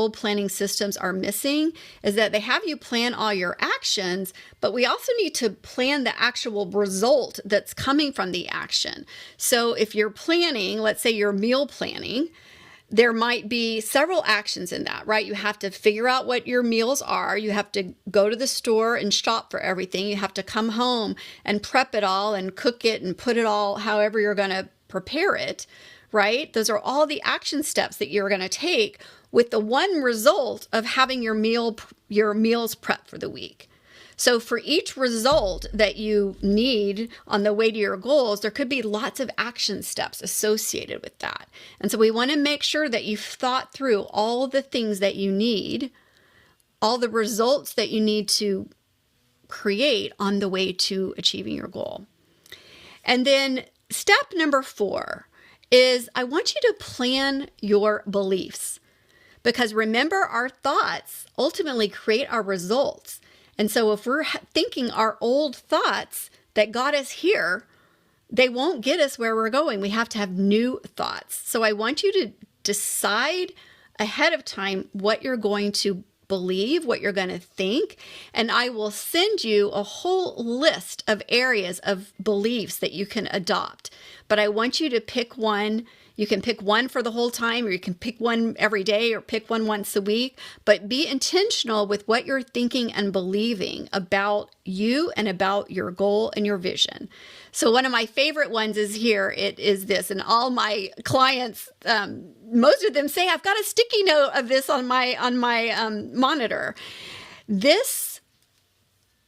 Speaker 1: planning systems are missing, is that they have you plan all your actions, but we also need to plan the actual result that's coming from the action. So if you're planning, let's say you're meal planning, there might be several actions in that, right? You have to figure out what your meals are. You have to go to the store and shop for everything. You have to come home and prep it all and cook it and put it all however you're going to prepare it, right? Those are all the action steps that you're going to take, with the one result of having your meals prepped for the week. So for each result that you need on the way to your goals, there could be lots of action steps associated with that. And so we want to make sure that you've thought through all the things that you need, all the results that you need to create on the way to achieving your goal. And then step number 4 is I want you to plan your beliefs. Because remember, our thoughts ultimately create our results. And so if we're thinking our old thoughts that got us here, they won't get us where we're going. We have to have new thoughts. So I want you to decide ahead of time what you're going to believe, what you're going to think, and I will send you a whole list of areas of beliefs that you can adopt. But I want you to pick one. You can pick one for the whole time, or you can pick one every day, or pick one once a week, but be intentional with what you're thinking and believing about you and about your goal and your vision. So one of my favorite ones is here. It is this, and all my clients, most of them say, I've got a sticky note of this on my monitor.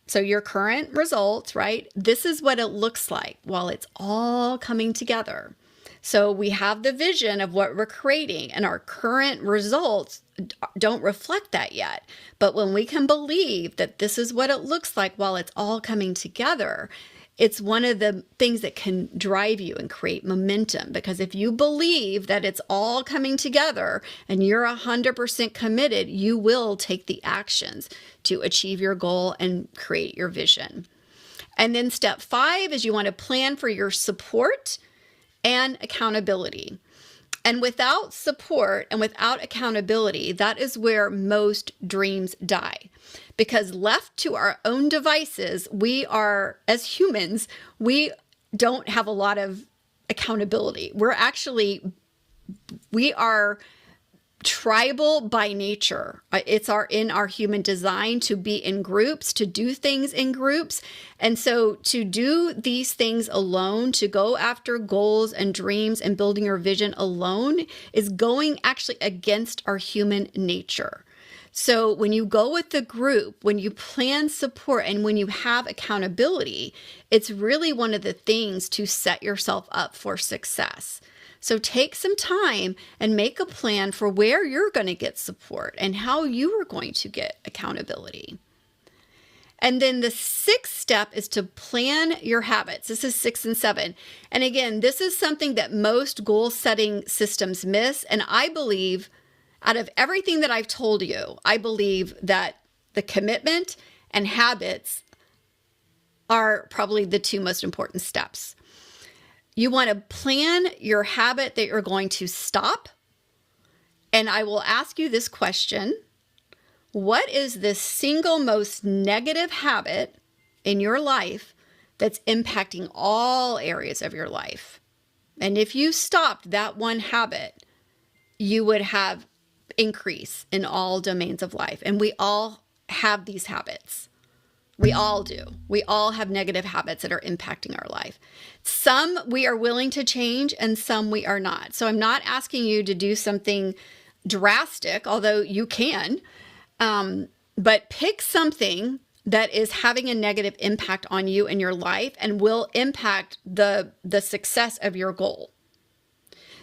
Speaker 1: So your current results, right? This is what it looks like while it's all coming together. So we have the vision of what we're creating, and our current results don't reflect that yet. But when we can believe that this is what it looks like while it's all coming together, it's one of the things that can drive you and create momentum. Because if you believe that it's all coming together and you're 100% committed, you will take the actions to achieve your goal and create your vision. And then step 5 is you want to plan for your support and accountability. And without support and without accountability, that is where most dreams die. Because left to our own devices, as humans, we don't have a lot of accountability. We are tribal by nature. It's in our human design to be in groups, to do things in groups. And so to do these things alone, to go after goals and dreams and building your vision alone, is going actually against our human nature. So when you go with the group, when you plan support, and when you have accountability, it's really one of the things to set yourself up for success. So take some time and make a plan for where you're going to get support and how you are going to get accountability. And then the 6th step is to plan your habits. This is 6 and 7. And again, this is something that most goal setting systems miss. And I believe, out of everything that I've told you, I believe that the commitment and habits are probably the 2 most important steps. You want to plan your habit that you're going to stop. And I will ask you this question. What is the single most negative habit in your life that's impacting all areas of your life? And if you stopped that one habit, you would have increase in all domains of life. And we all have these habits. We all do. We all have negative habits that are impacting our life. Some we are willing to change and some we are not. So I'm not asking you to do something drastic, although you can, but pick something that is having a negative impact on you in your life and will impact the success of your goal.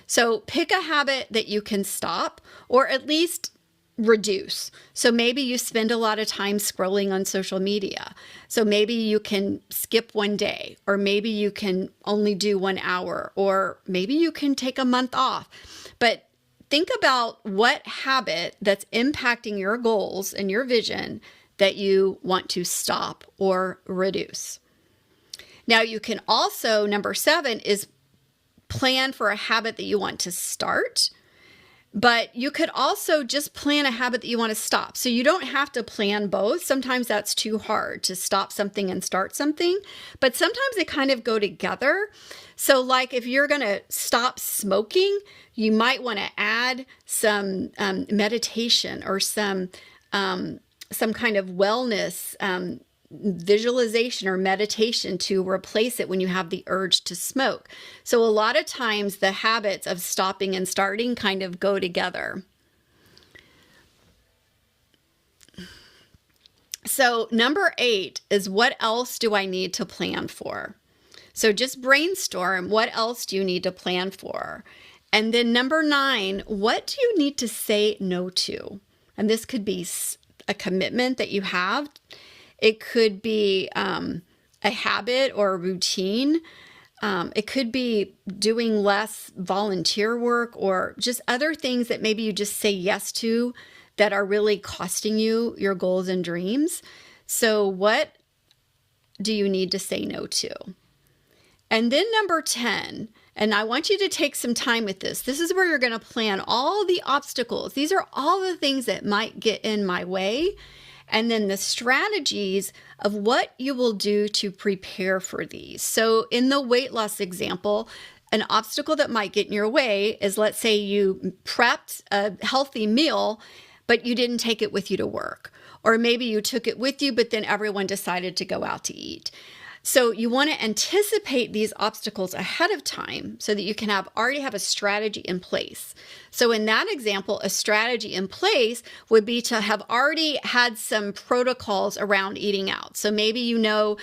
Speaker 1: So pick a habit that you can stop or at least reduce. So maybe you spend a lot of time scrolling on social media. So maybe you can skip one day, or maybe you can only do 1 hour, or maybe you can take a month off. But think about what habit that's impacting your goals and your vision that you want to stop or reduce. Now, you can also, number 7 is plan for a habit that you want to start, but you could also just plan a habit that you want to stop. So you don't have to plan both. Sometimes that's too hard to stop something and start something, but sometimes they kind of go together. So like if you're going to stop smoking, you might want to add some meditation or some kind of wellness visualization or meditation to replace it when you have the urge to smoke. So a lot of times the habits of stopping and starting kind of go together. So number 8 is, what else do I need to plan for? So just brainstorm, what else do you need to plan for? And then number 9, what do you need to say no to? And this could be a commitment that you have. It could be a habit or a routine. It could be doing less volunteer work or just other things that maybe you just say yes to that are really costing you your goals and dreams. So what do you need to say no to? And then number 10, and I want you to take some time with this. This is where you're going to plan all the obstacles. These are all the things that might get in my way. And then the strategies of what you will do to prepare for these. So in the weight loss example, an obstacle that might get in your way is, let's say you prepped a healthy meal, but you didn't take it with you to work. Or maybe you took it with you, but then everyone decided to go out to eat. So you want to anticipate these obstacles ahead of time so that you can already have a strategy in place. So in that example, a strategy in place would be to have already had some protocols around eating out. So maybe you know,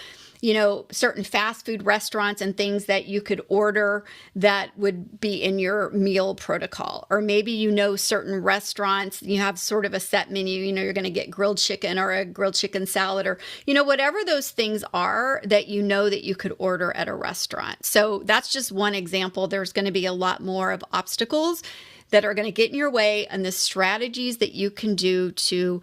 Speaker 1: certain fast food restaurants and things that you could order that would be in your meal protocol. Or maybe certain restaurants, you have sort of a set menu, you're going to get grilled chicken or a grilled chicken salad or, whatever those things are that that you could order at a restaurant. So that's just one example. There's going to be a lot more of obstacles that are going to get in your way and the strategies that you can do to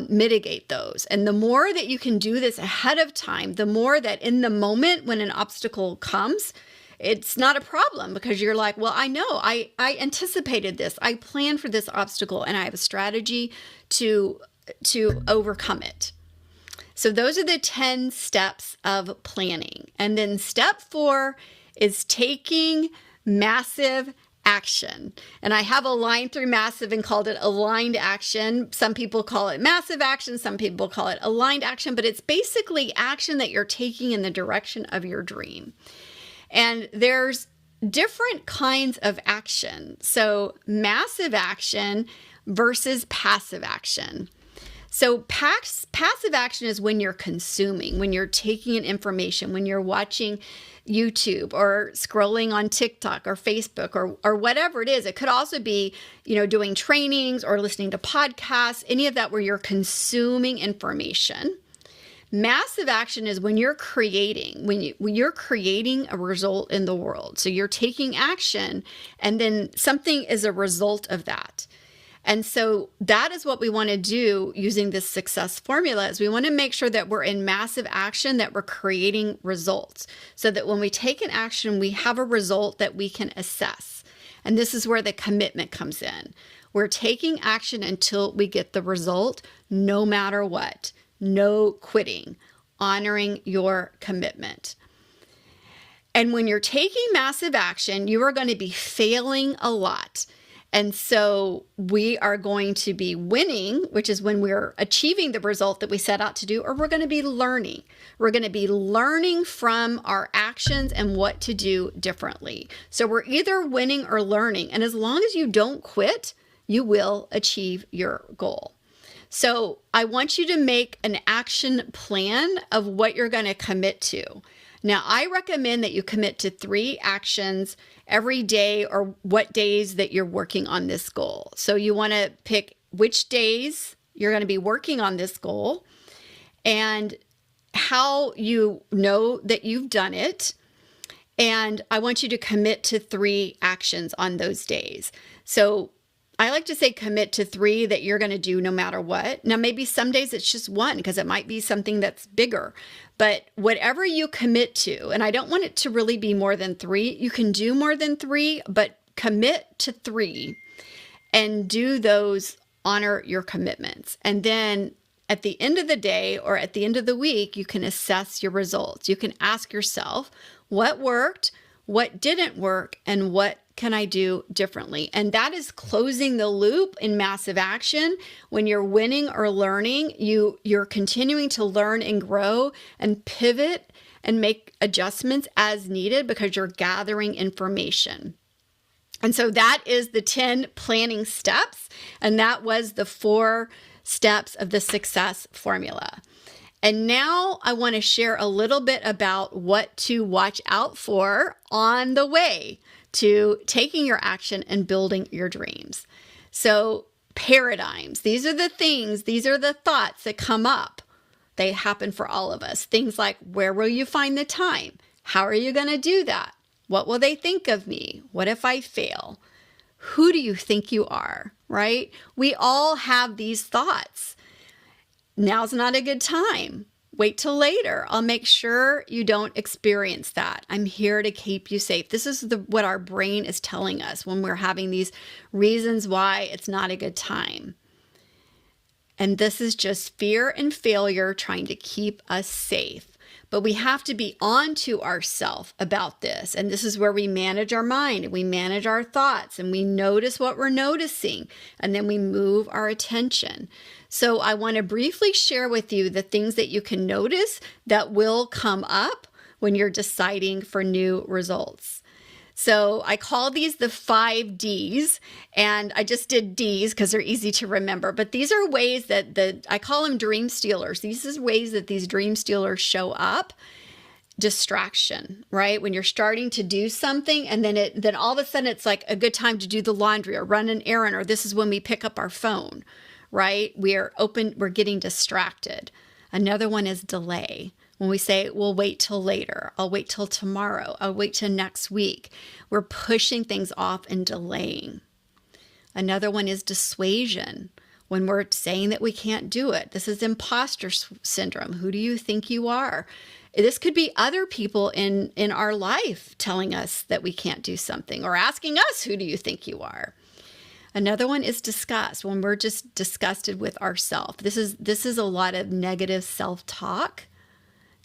Speaker 1: mitigate those. And the more that you can do this ahead of time, the more that in the moment when an obstacle comes, it's not a problem because you're like, well, I know, I anticipated this. I planned for this obstacle and I have a strategy to overcome it. So those are the 10 steps of planning. And then step 4 is taking massive action. And I have a line through massive and called it aligned action. Some people call it massive action. Some people call it aligned action, but it's basically action that you're taking in the direction of your dream. And there's different kinds of action. So massive action versus passive action. So passive action is when you're consuming, when you're taking in information, when you're watching YouTube or scrolling on TikTok or Facebook or whatever it is. It could also be, doing trainings or listening to podcasts, any of that where you're consuming information. Massive action is when you're creating, when you're creating a result in the world. So you're taking action and then something is a result of that. And so that is what we want to do using this success formula is we want to make sure that we're in massive action, that we're creating results so that when we take an action, we have a result that we can assess. And this is where the commitment comes in. We're taking action until we get the result, no matter what. No quitting, honoring your commitment. And when you're taking massive action, you are going to be failing a lot. And so we are going to be winning, which is when we're achieving the result that we set out to do, or we're going to be learning. We're going to be learning from our actions and what to do differently. So we're either winning or learning. And as long as you don't quit, you will achieve your goal. So I want you to make an action plan of what you're going to commit to. Now, I recommend that you commit to 3 actions every day, or what days that you're working on this goal. So you want to pick which days you're going to be working on this goal and how you know that you've done it. And I want you to commit to 3 actions on those days. So I like to say commit to 3 that you're going to do no matter what. Now, maybe some days it's just 1 because it might be something that's bigger. But whatever you commit to, and I don't want it to really be more than 3. You can do more than 3, but commit to 3 and do those, honor your commitments. And then at the end of the day or at the end of the week, you can assess your results. You can ask yourself, what worked, what didn't work, and what can I do differently? And that is closing the loop in massive action. When you're winning or learning, you're continuing to learn and grow and pivot and make adjustments as needed because you're gathering information. And so that is the 10 planning steps. And that was the 4 steps of the success formula. And now I want to share a little bit about what to watch out for on the way to taking your action and building your dreams. So paradigms, these are the things, these are the thoughts that come up. They happen for all of us. Things like, where will you find the time? How are you going to do that? What will they think of me? What if I fail? Who do you think you are, right? We all have these thoughts. Now's not a good time. Wait till later. I'll make sure you don't experience that. I'm here to keep you safe. This is what our brain is telling us when we're having these reasons why it's not a good time. And this is just fear and failure trying to keep us safe. But we have to be on to ourselves about this. And this is where we manage our mind and we manage our thoughts and we notice what we're noticing. And then we move our attention. So I want to briefly share with you the things that you can notice that will come up when you're deciding for new results. So I call these the 5 Ds, and I just did Ds because they're easy to remember. But these are ways that I call them dream stealers. These are ways that these dream stealers show up. Distraction, right? When you're starting to do something and then all of a sudden it's like a good time to do the laundry or run an errand, or this is when we pick up our phone, right? We're getting distracted. Another one is delay. When we say, we'll wait till later, I'll wait till tomorrow, I'll wait till next week, we're pushing things off and delaying. Another one is dissuasion. When we're saying that we can't do it, this is imposter syndrome. Who do you think you are? This could be other people in our life telling us that we can't do something or asking us, who do you think you are? Another one is disgust, when we're just disgusted with ourselves. This is a lot of negative self-talk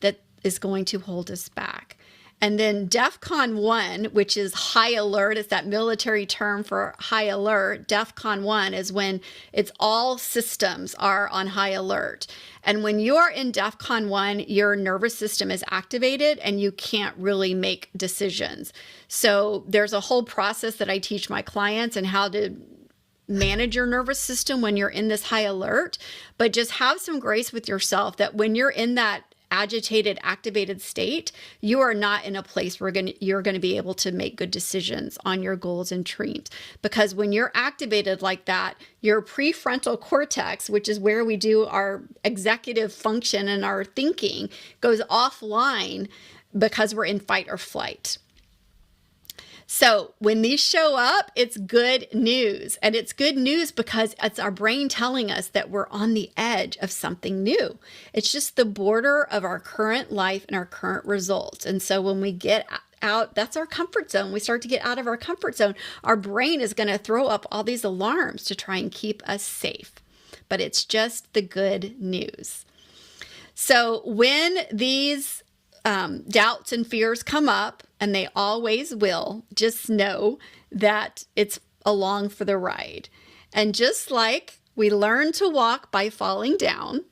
Speaker 1: that is going to hold us back. And then DEFCON 1, which is high alert, it's that military term for high alert. DEFCON 1 is when it's all systems are on high alert. And when you're in DEFCON 1, your nervous system is activated and you can't really make decisions. So there's a whole process that I teach my clients and how to manage your nervous system when you're in this high alert. But just have some grace with yourself that when you're in that agitated, activated state, you are not in a place where you're going to be able to make good decisions on your goals and dreams. Because when you're activated like that, your prefrontal cortex, which is where we do our executive function and our thinking, goes offline because we're in fight or flight. So when these show up, it's good news. And it's good news because it's our brain telling us that we're on the edge of something new. It's just the border of our current life and our current results. And so when we get out, that's our comfort zone. We start to get out of our comfort zone. Our brain is going to throw up all these alarms to try and keep us safe. But it's just the good news. So when these doubts and fears come up, and they always will, just know that it's along for the ride. And just like we learn to walk by falling down,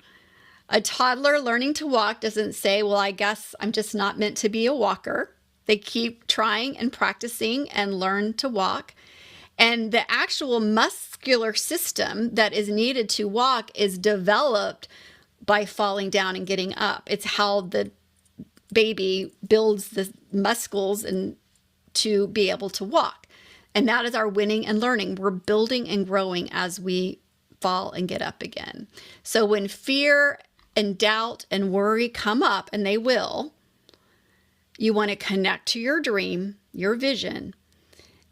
Speaker 1: a toddler learning to walk doesn't say, well, I guess I'm just not meant to be a walker. They keep trying and practicing and learn to walk. And the actual muscular system that is needed to walk is developed by falling down and getting up. It's how the baby builds the muscles and to be able to walk. And that is our winning and learning. We're building and growing as we fall and get up again. So when fear and doubt and worry come up, and they will, you want to connect to your dream, your vision,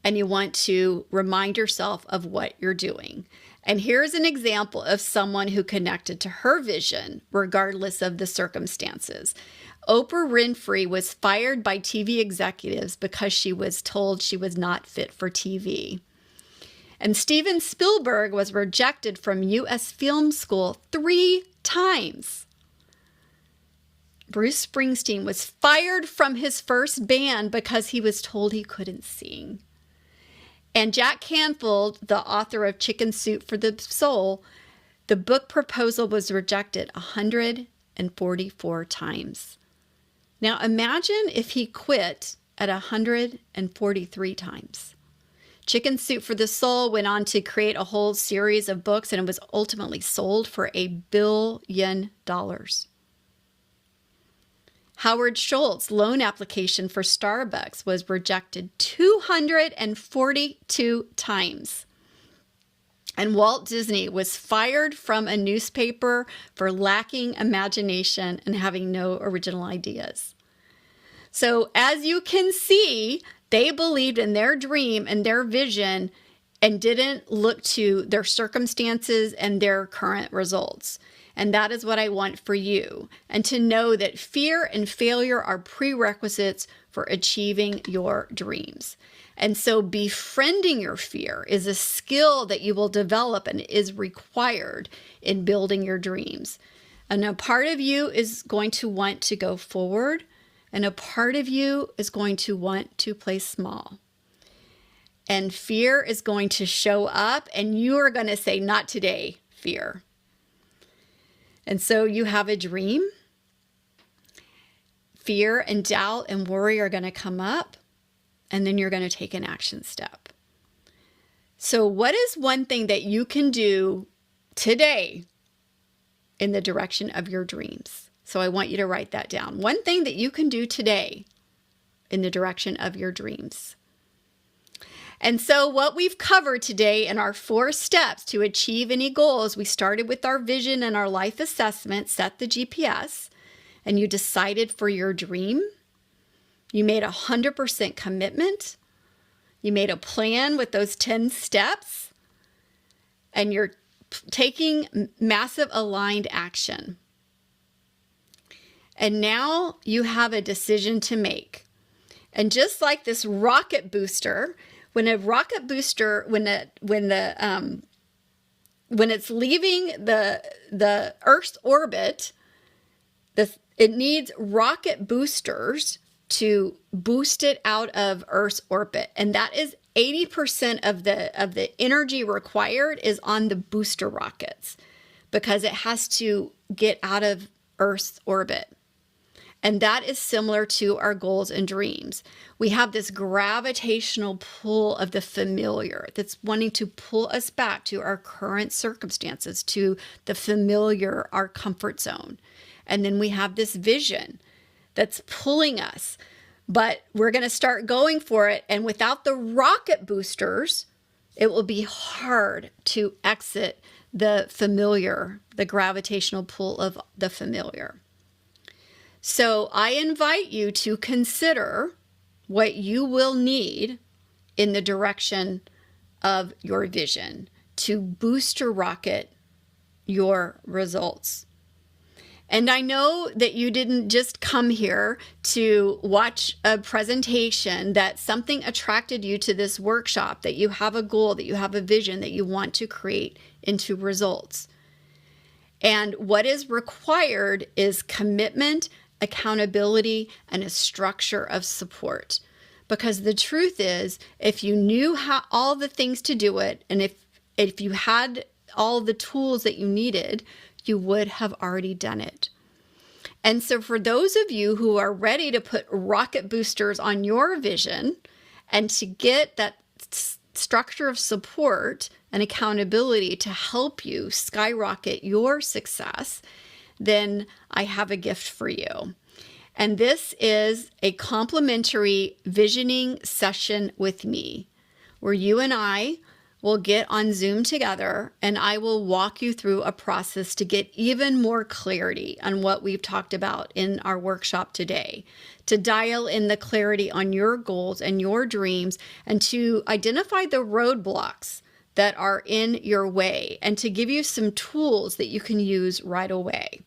Speaker 1: and you want to remind yourself of what you're doing. And here's an example of someone who connected to her vision, regardless of the circumstances. Oprah Winfrey was fired by TV executives because she was told she was not fit for TV. And Steven Spielberg was rejected from U.S. Film School 3 times. Bruce Springsteen was fired from his first band because he was told he couldn't sing. And Jack Canfield, the author of Chicken Soup for the Soul, the book proposal was rejected 144 times. Now imagine if he quit at 143 times. Chicken Soup for the Soul went on to create a whole series of books, and it was ultimately sold for $1 billion. Howard Schultz's loan application for Starbucks was rejected 242 times. And Walt Disney was fired from a newspaper for lacking imagination and having no original ideas. So as you can see, they believed in their dream and their vision and didn't look to their circumstances and their current results. And that is what I want for you. And to know that fear and failure are prerequisites for achieving your dreams. And so befriending your fear is a skill that you will develop and is required in building your dreams. And a part of you is going to want to go forward, and a part of you is going to want to play small. And fear is going to show up, and you are going to say, "Not today, fear." And so you have a dream. Fear and doubt and worry are going to come up, and then you're going to take an action step. So what is one thing that you can do today in the direction of your dreams? So I want you to write that down. One thing that you can do today in the direction of your dreams. And so what we've covered today in our 4 steps to achieve any goals, we started with our vision and our life assessment, set the GPS, and you decided for your dream. You made 100% commitment. You made a plan with those 10 steps, and you're taking massive aligned action. And now you have a decision to make. And just like this rocket booster, when it's leaving the Earth's orbit, it needs rocket boosters to boost it out of Earth's orbit. And that is 80% of the energy required is on the booster rockets, because it has to get out of Earth's orbit. And that is similar to our goals and dreams. We have this gravitational pull of the familiar that's wanting to pull us back to our current circumstances, to the familiar, our comfort zone. And then we have this vision that's pulling us, but we're going to start going for it. And without the rocket boosters, it will be hard to exit the familiar, the gravitational pull of the familiar. So I invite you to consider what you will need in the direction of your vision to booster rocket your results. And I know that you didn't just come here to watch a presentation, that something attracted you to this workshop, that you have a goal, that you have a vision that you want to create into results. And what is required is commitment, accountability, and a structure of support. Because the truth is, if you knew how all the things to do it, and if you had all the tools that you needed, you would have already done it. And so for those of you who are ready to put rocket boosters on your vision and to get that structure of support and accountability to help you skyrocket your success, then I have a gift for you. And this is a complimentary visioning session with me, where you and I will get on Zoom together and I will walk you through a process to get even more clarity on what we've talked about in our workshop today, to dial in the clarity on your goals and your dreams, and to identify the roadblocks that are in your way, and to give you some tools that you can use right away.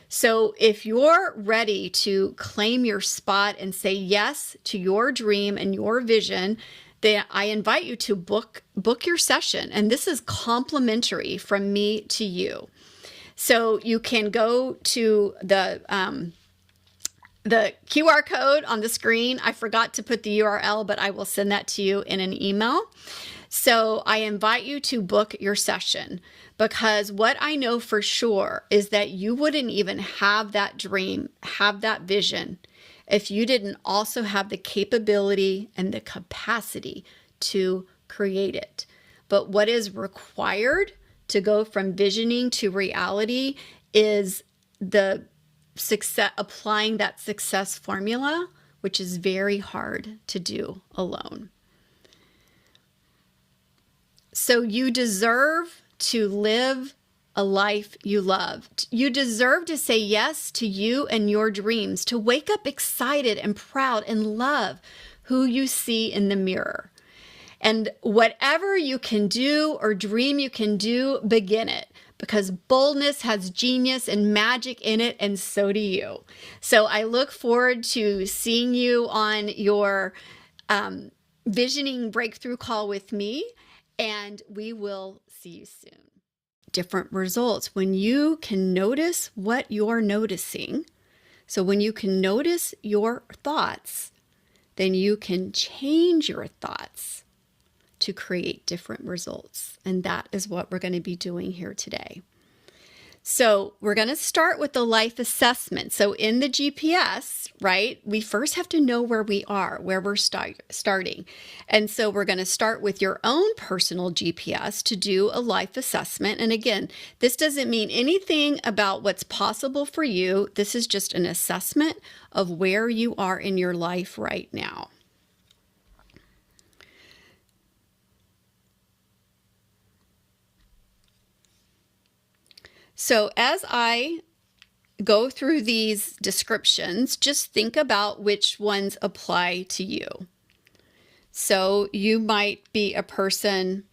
Speaker 1: So if you're ready to claim your spot and say yes to your dream and your vision, then I invite you to book your session. And this is complimentary from me to you. So you can go to the QR code on the screen. I forgot to put the URL, but I will send that to you in an email. So I invite you to book your session, because what I know for sure is that you wouldn't even have that dream, have that vision, if you didn't also have the capability and the capacity to create it. But what is required to go from visioning to reality is the success, applying that success formula, which is very hard to do alone. So you deserve to live a life you love. You deserve to say yes to you and your dreams, to wake up excited and proud and love who you see in the mirror. And whatever you can do or dream you can do, begin it, because boldness has genius and magic in it, and so do you. So I look forward to seeing you on your visioning breakthrough call with me, and we will see you soon. Different results when you can notice what you're noticing. So when you can notice your thoughts, then you can change your thoughts to create different results. And that is what we're going to be doing here today. So we're going to start with the life assessment. So in the GPS, right, we first have to know where we are, where we're starting. And so we're going to start with your own personal GPS to do a life assessment. And again, this doesn't mean anything about what's possible for you. This is just an assessment of where you are in your life right now. So as I go through these descriptions, just think about which ones apply to you. So you might be a person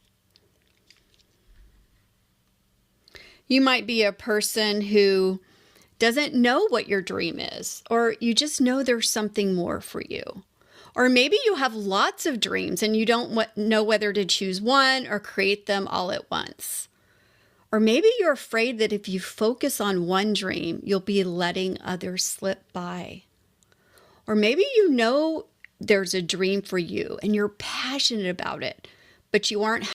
Speaker 1: who doesn't know what your dream is, or you just know there's something more for you. Or maybe you have lots of dreams and you don't know whether to choose one or create them all at once. Or maybe you're afraid that if you focus on one dream, you'll be letting others slip by. Or maybe you know there's a dream for you and you're passionate about it, but you aren't